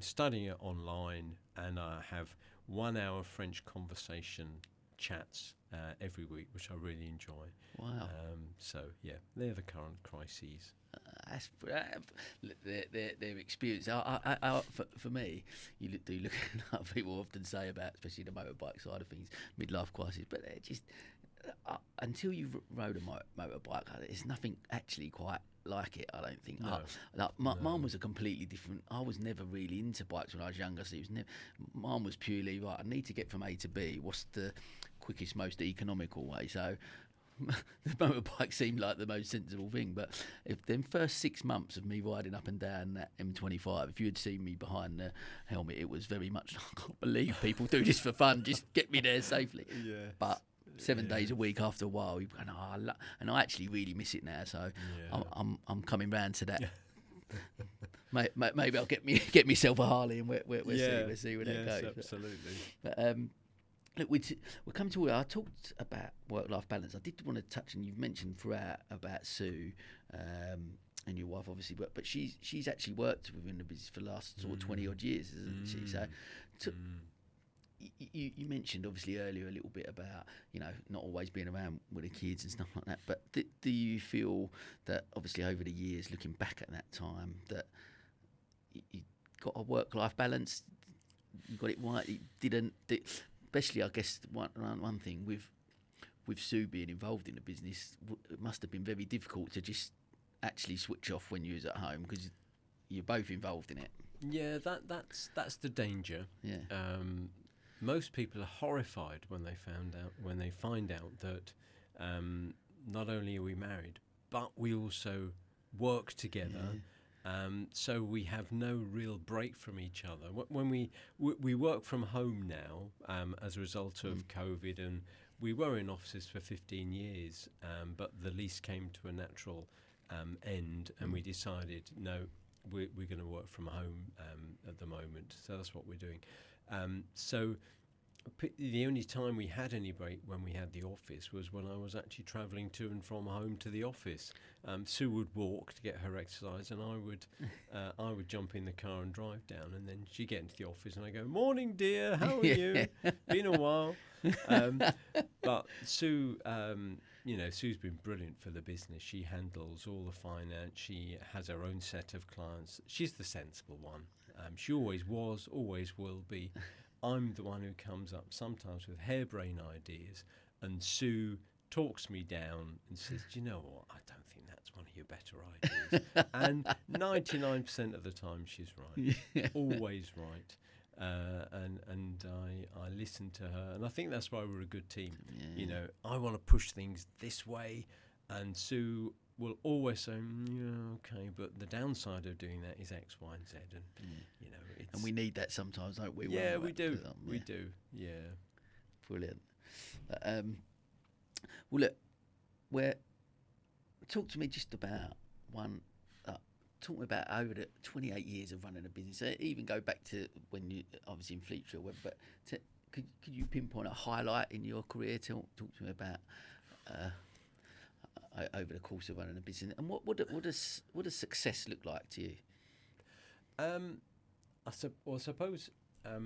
studying it online, and I have 1 hour French conversation chats every week, which I really enjoy. Wow. So yeah, they're the current crises. Their experience. For me, you do look at people often say about, especially the motorbike side of things, midlife crisis. But they're just until you've rode a motorbike, there's nothing actually quite like it. I don't think. No. Mine was a completely different. I was never really into bikes when I was younger. So mine was purely right. I need to get from A to B. What's the quickest, most economical way? So the motorbike seemed like the most sensible thing, but if them first 6 months of me riding up and down that M25, if you had seen me behind the helmet, it was very much, I can't believe people do this for fun, just get me there safely. But 7 days a week after a while, you go, and I actually really miss it now, so I'm coming round to that. Maybe I'll get myself a Harley, and we'll see where that goes. Absolutely. But look, we'll come to where I talked about work-life balance. I did want to touch, and you've mentioned throughout about Sue and your wife, obviously, but she's actually worked within the business for the last sort of 20 odd years, isn't she? So, you mentioned obviously earlier a little bit about not always being around with the kids and stuff like that. But do you feel that obviously over the years, looking back at that time, that you got a work-life balance? You got it right? You didn't. Especially, I guess, one thing with Sue being involved in the business, it must have been very difficult to just actually switch off when you was at home, because you're both involved in it. Yeah, that's the danger. Yeah. Most people are horrified when they find out that not only are we married, but we also work together. Yeah. So we have no real break from each other. When we work from home now as a result of COVID, and we were in offices for 15 years, but the lease came to a natural end, and we decided, no, we're going to work from home at the moment. So that's what we're doing. So the only time we had any break when we had the office was when I was actually travelling to and from home to the office. Sue would walk to get her exercise, and I would jump in the car and drive down, and then she'd get into the office, and I go, "Morning, dear, how are you? Been a while." But Sue, Sue's been brilliant for the business. She handles all the finance. She has her own set of clients. She's the sensible one. She always was, always will be. I'm the one who comes up sometimes with harebrained ideas, and Sue talks me down and says, "Do you know what? I don't think that's one of your better ideas." And 99% of the time she's right. Always right. and I listened to her, and I think that's why we're a good team. Yeah. You know, I want to push things this way, and Sue will always say, yeah, okay, but the downside of doing that is X, Y, and Z, and you know, it's, And we need that sometimes, don't we? yeah, we do, we do, yeah. Brilliant. Well, look, talk to me just about one. Talk to me about over the 28 years of running a business. Even go back to when you obviously in Fleet Street, but could you pinpoint a highlight in your career? Talk to me about over the course of running a business, and what does success look like to you? I suppose a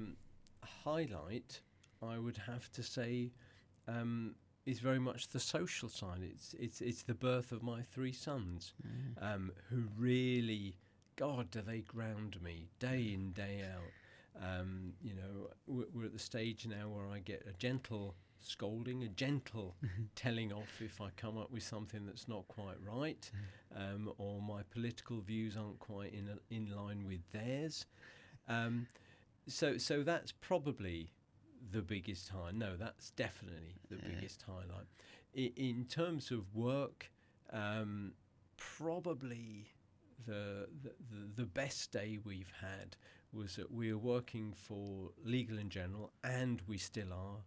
highlight, I would have to say, is very much the social side. It's the birth of my 3 sons, who really, God, do they ground me day in, day out. You know, we're at the stage now where I get a gentle scolding, a gentle telling off if I come up with something that's not quite right, or my political views aren't quite in line with theirs. So that's probably the biggest highlight. No, that's definitely the biggest highlight. In terms of work, probably the best day we've had was that we were working for Legal & General, and we still are,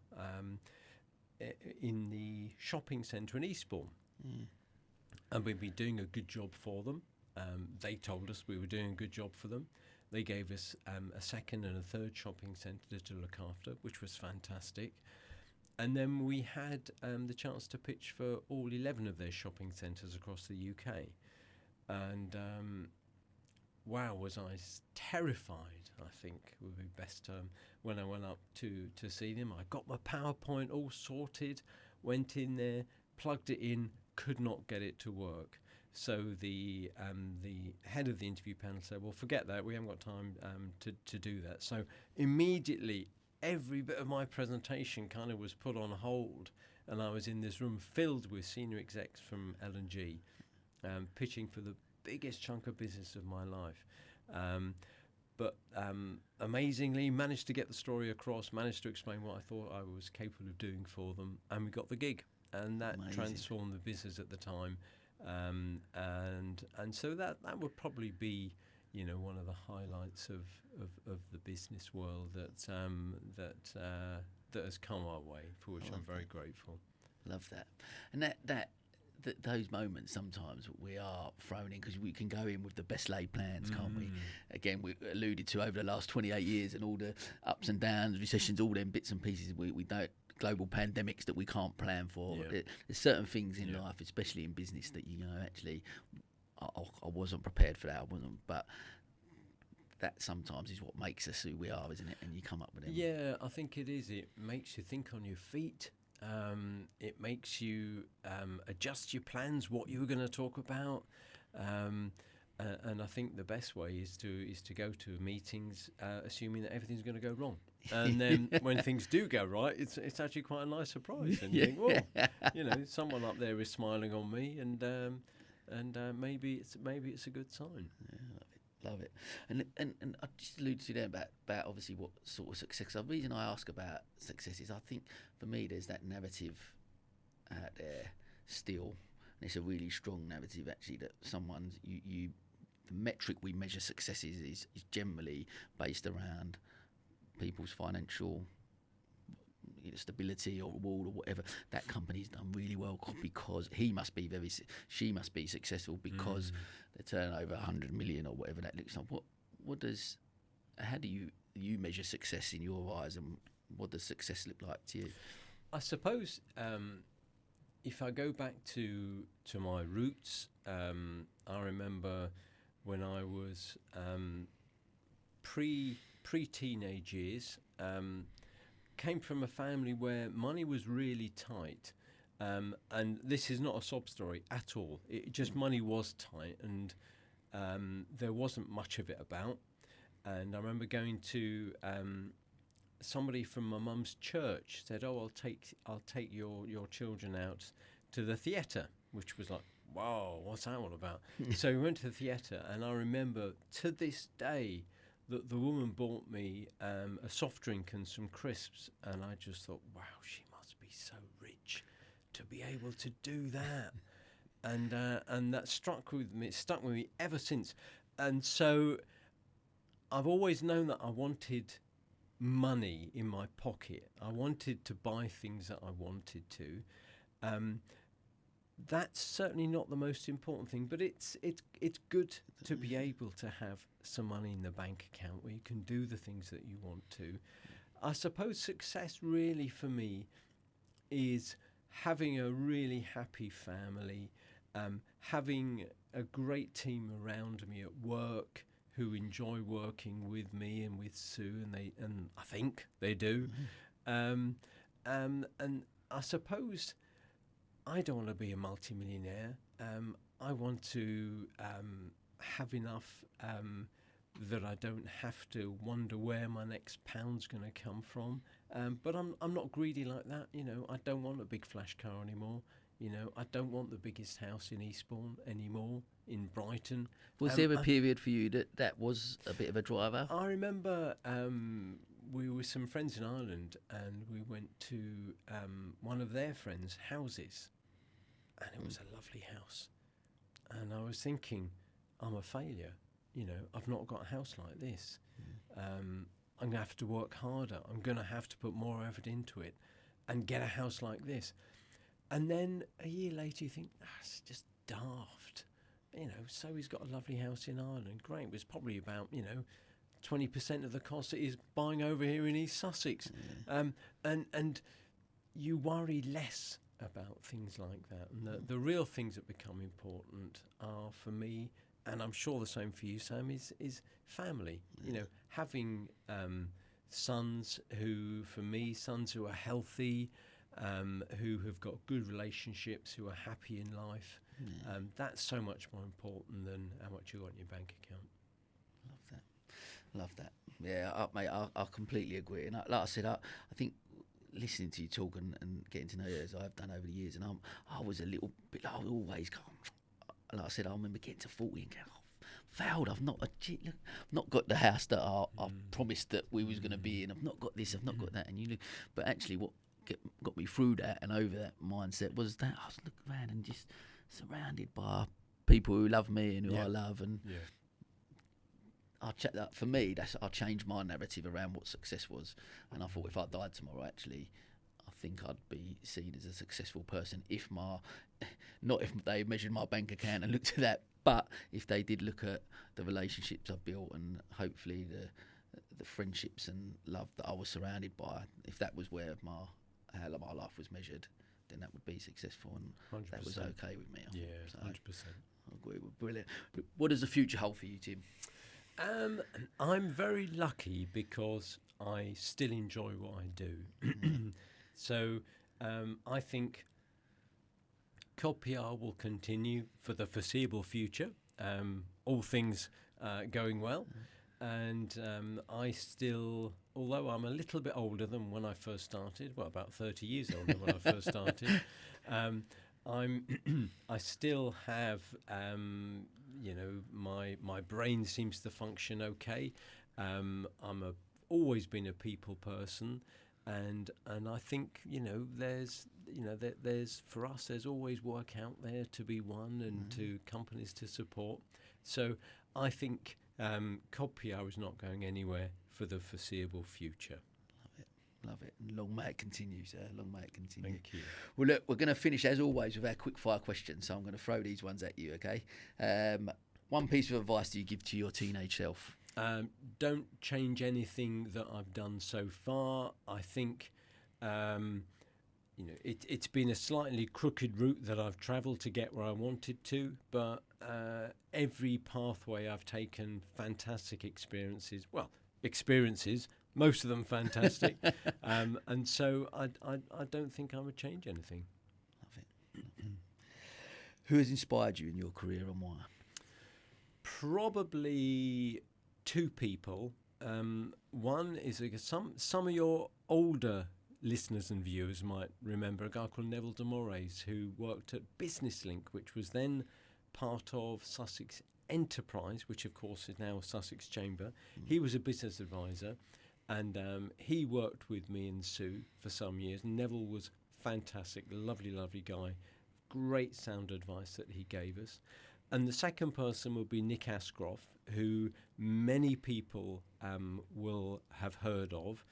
in the shopping centre in Eastbourne. And we've been doing a good job for them. They told us we were doing a good job for them. They gave us a second and a third shopping centre to look after, which was fantastic. And then we had the chance to pitch for all 11 of their shopping centres across the UK. And wow, was I terrified, I think would be best term, when I went up to see them. I got my PowerPoint all sorted, went in there, plugged it in, could not get it to work. So the head of the interview panel said, well, forget that, we haven't got time to do that. So immediately every bit of my presentation kind of was put on hold, and I was in this room filled with senior execs from L&G, pitching for the biggest chunk of business of my life. But amazingly managed to get the story across, managed to explain what I thought I was capable of doing for them, and we got the gig. And that transformed the business at the time. And so that would probably be, you know, one of the highlights of the business world that has come our way, for which I'm very grateful. Love that. And those moments sometimes we are thrown in because we can go in with the best laid plans, can't we? Again, we alluded to over the last 28 years and all the ups and downs, recessions, all them bits and pieces we don't. Global pandemics that we can't plan for. Yeah. There's certain things in life, especially in business, that you know actually I wasn't prepared for that. I wasn't, but that sometimes is what makes us who we are, isn't it? And you come up with them. Yeah, I think it is. It makes you think on your feet. It makes you adjust your plans, what you were going to talk about. And I think the best way is to go to meetings assuming that everything's going to go wrong, and then when things do go right, it's actually quite a nice surprise, and you think, well, you know, someone up there is smiling on me, and maybe it's a good sign. Yeah, love it. And I just alluded to there about obviously what sort of success. The reason I ask about success is I think for me there's that narrative out there still, and it's a really strong narrative actually that someone's you. The metric we measure success is generally based around people's financial stability or reward or whatever. That company's done really well because she must be successful because they turn over 100 million or whatever that looks like. How do you measure success in your eyes, and what does success look like to you? I suppose if I go back to my roots, I remember when I was pre-teenage years, came from a family where money was really tight, and this is not a sob story at all. It just money was tight, and there wasn't much of it about. And I remember going to somebody from my mum's church said, "Oh, I'll take your children out to the theatre," which was like, wow, what's that all about? So we went to the theatre, and I remember to this day the woman bought me a soft drink and some crisps, and I just thought, wow, she must be so rich to be able to do that. And that stuck with me ever since. And so I've always known that I wanted money in my pocket. I wanted to buy things that I wanted to. That's certainly not the most important thing, but it's good to be able to have some money in the bank account where you can do the things that you want to. I suppose success really for me is having a really happy family, having a great team around me at work who enjoy working with me and with Sue, and I think they do. And I suppose I don't want to be a multimillionaire. I want to have enough that I don't have to wonder where my next pound's going to come from. But I'm not greedy like that. I don't want a big flash car anymore. I don't want the biggest house in Eastbourne anymore, in Brighton. Was there a period for you that was a bit of a driver? I remember we were with some friends in Ireland, and we went to one of their friends' houses, and it was a lovely house. And I was thinking, I'm a failure. I've not got a house like this. I'm going to have to work harder. I'm going to have to put more effort into it and get a house like this. And then a year later you think, it's just daft. So he's got a lovely house in Ireland. Great. It was probably about, 20% of the cost that he's buying over here in East Sussex. And you worry less about things like that. And the real things that become important are, for me, and I'm sure the same for you, Sam, is family. Having sons who are healthy, who have got good relationships, who are happy in life. That's so much more important than how much you got in your bank account. Love that. Yeah, mate, I completely agree. And like I said, I think listening to you talk and getting to know you as I've done over the years, and I was a little bit, I would always go, like I said, I remember getting to 40 and going, failed, I've not got the house that I promised that we was going to be in, I've not got this, I've not got that. And but actually what got me through that and over that mindset was that I was looking around and just surrounded by people who love me and who I love, and for me, I changed my narrative around what success was. And I thought, if I died tomorrow, actually, I think I'd be seen as a successful person not if they measured my bank account and looked at that, but if they did look at the relationships I've built and hopefully the friendships and love that I was surrounded by. If that was where how my life was measured, then that would be successful, and 100%. That was okay with me. Yeah, so 100%. I agree. Brilliant. What does the future hold for you, Tim? I'm very lucky because I still enjoy what I do. So I think Cobb PR will continue for the foreseeable future, all things going well. And I still, although I'm a little bit older than when I first started, about 30 years older than when I first started, I still have, my brain seems to function okay. Always been a people person, and I think there's for us there's always work out there to be won and to companies to support. So I think Cobb PR is not going anywhere for the foreseeable future. Love it. Long may it continue, sir. Long may it continue. Thank you. Well, look, we're going to finish, as always, with our quick fire questions. So I'm going to throw these ones at you, okay? One piece of advice do you give to your teenage self? Don't change anything that I've done so far. I think it's been a slightly crooked route that I've travelled to get where I wanted to, but every pathway I've taken, fantastic experiences. Well, most of them fantastic. And so I don't think I would change anything. Love it. Who has inspired you in your career and why? Probably two people. One is some of your older listeners and viewers might remember a guy called Neville de Moraes, who worked at Business Link, which was then part of Sussex Enterprise, which of course is now Sussex Chamber. He was a business advisor, and he worked with me and Sue for some years. Neville was fantastic, lovely guy, great sound advice that he gave us. And the second person would be Nick Ascroft, who many people will have heard of.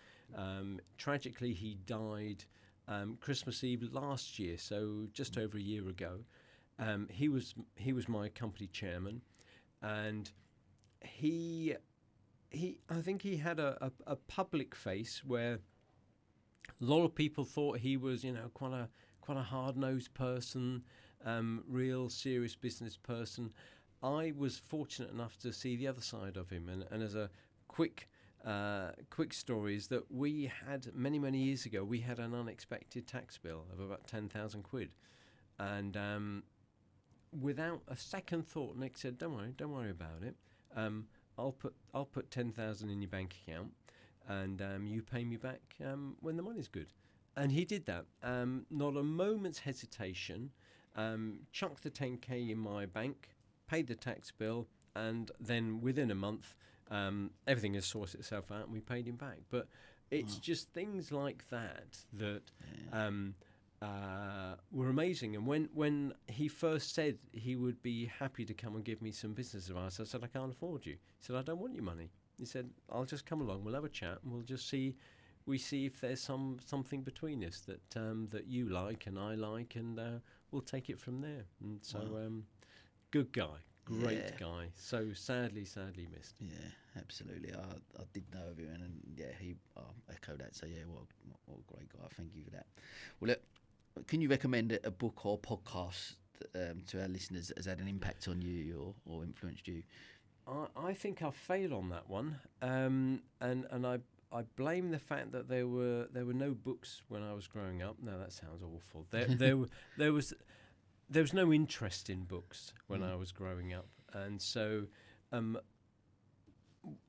Tragically, he died Christmas Eve last year, so just over a year ago. He was my company chairman, and I think he had a public face where a lot of people thought he was, quite a hard-nosed person, real serious business person. I was fortunate enough to see the other side of him, and as a quick story is that we had many years ago we had an unexpected tax bill of about 10,000 quid, and without a second thought, Nick said, "Don't worry about it. I'll put 10,000 in your bank account, and you pay me back when the money's good." And he did that. Not a moment's hesitation. Chucked the 10k in my bank, paid the tax bill, and then within a month, everything has sorted itself out, and we paid him back. But it's just things like that were amazing. And when he first said he would be happy to come and give me some business advice, I said, "I can't afford you." He said, "I don't want your money." He said, "I'll just come along, we'll have a chat, and we'll just see if there's something between us that you like and I like, and we'll take it from there." And so, good guy, great guy. So sadly missed. Yeah, absolutely. I did know of him, and he echoed that. So what a great guy. Thank you for that. Well, look, can you recommend a book or podcast to our listeners that has had an impact on you or influenced you? I think I failed on that one, and I blame the fact that there were no books when I was growing up. No, that sounds awful. There was no interest in books when I was growing up, and so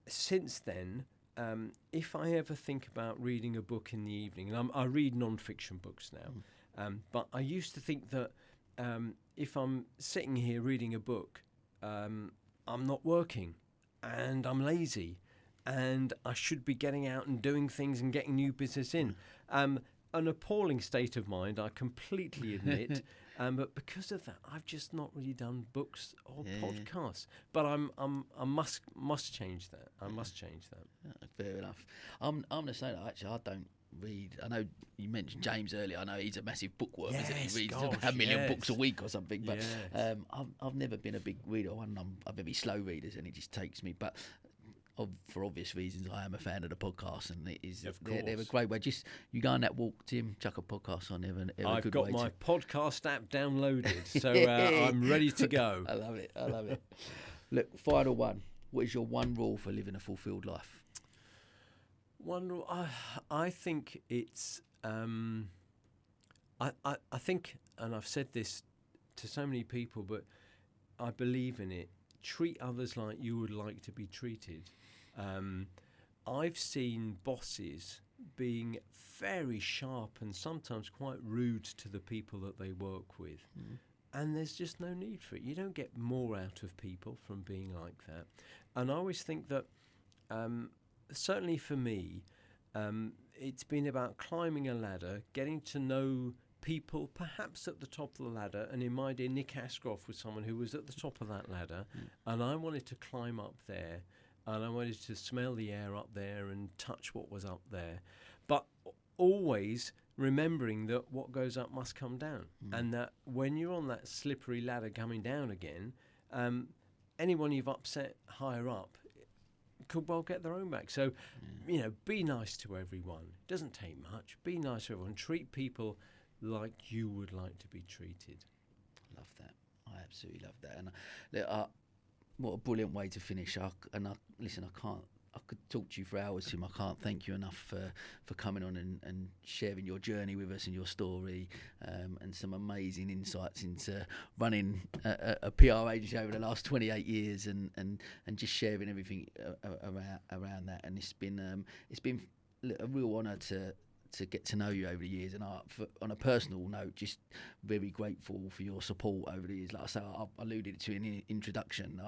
since then, if I ever think about reading a book in the evening, and I read non-fiction books now, but I used to think that if I'm sitting here reading a book, I'm not working, and I'm lazy, and I should be getting out and doing things and getting new business in. An appalling state of mind, I completely admit, but because of that, I've just not really done books or podcasts. But I must change that. I must change that. Fair enough. I'm the same. Actually, I don't read. I know you mentioned James earlier. I know he's a massive bookworm, isn't he? He reads about 1 million books a week or something. But I've never been a big reader. I'm very slow readers, and it just takes me. But for obvious reasons, I am a fan of the podcast, and they're a great way. Just you go on that walk, Tim, chuck a podcast on there, and I've got my podcast app downloaded, so I'm ready to go. I love it. Look, final one. What is your one rule for living a fulfilled life? One rule, I think it's. I think, and I've said this to so many people, but I believe in it. Treat others like you would like to be treated. I've seen bosses being very sharp and sometimes quite rude to the people that they work with. And there's just no need for it. You don't get more out of people from being like that. And I always think that, certainly for me, it's been about climbing a ladder, getting to know people perhaps at the top of the ladder, and in my day Nick Ascroft was someone who was at the top of that ladder, and I wanted to climb up there, and I wanted to smell the air up there and touch what was up there, but always remembering that what goes up must come down, and that when you're on that slippery ladder coming down again, anyone you've upset higher up could well get their own back. So be nice to everyone. It doesn't take much. Be nice to everyone. Treat people like you would like to be treated. Love that. I absolutely love that. And what a brilliant way to finish. Listen, I could talk to you for hours, Tim. I can't thank you enough for coming on and sharing your journey with us and your story, and some amazing insights into running a PR agency over the last 28 years and just sharing everything around that. And it's been a real honour to to get to know you over the years, and on a personal note, just very grateful for your support over the years. Like I say, I alluded to in the introduction,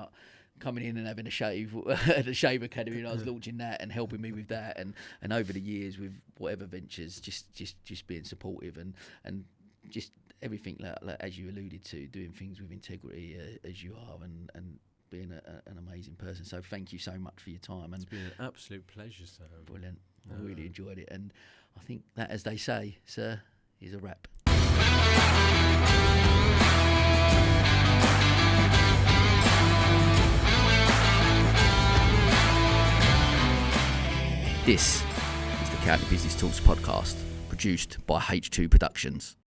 coming in and having a shave at the Shave Academy, and I was launching that and helping me with that, and over the years with whatever ventures, just being supportive and just everything like as you alluded to, doing things with integrity as you are, and being an amazing person. So thank you so much for your time. And it's been an absolute pleasure, Sam. Brilliant. I really enjoyed it, and I think that, as they say, sir, is a wrap. This is the County Business Talks podcast, produced by H2 Productions.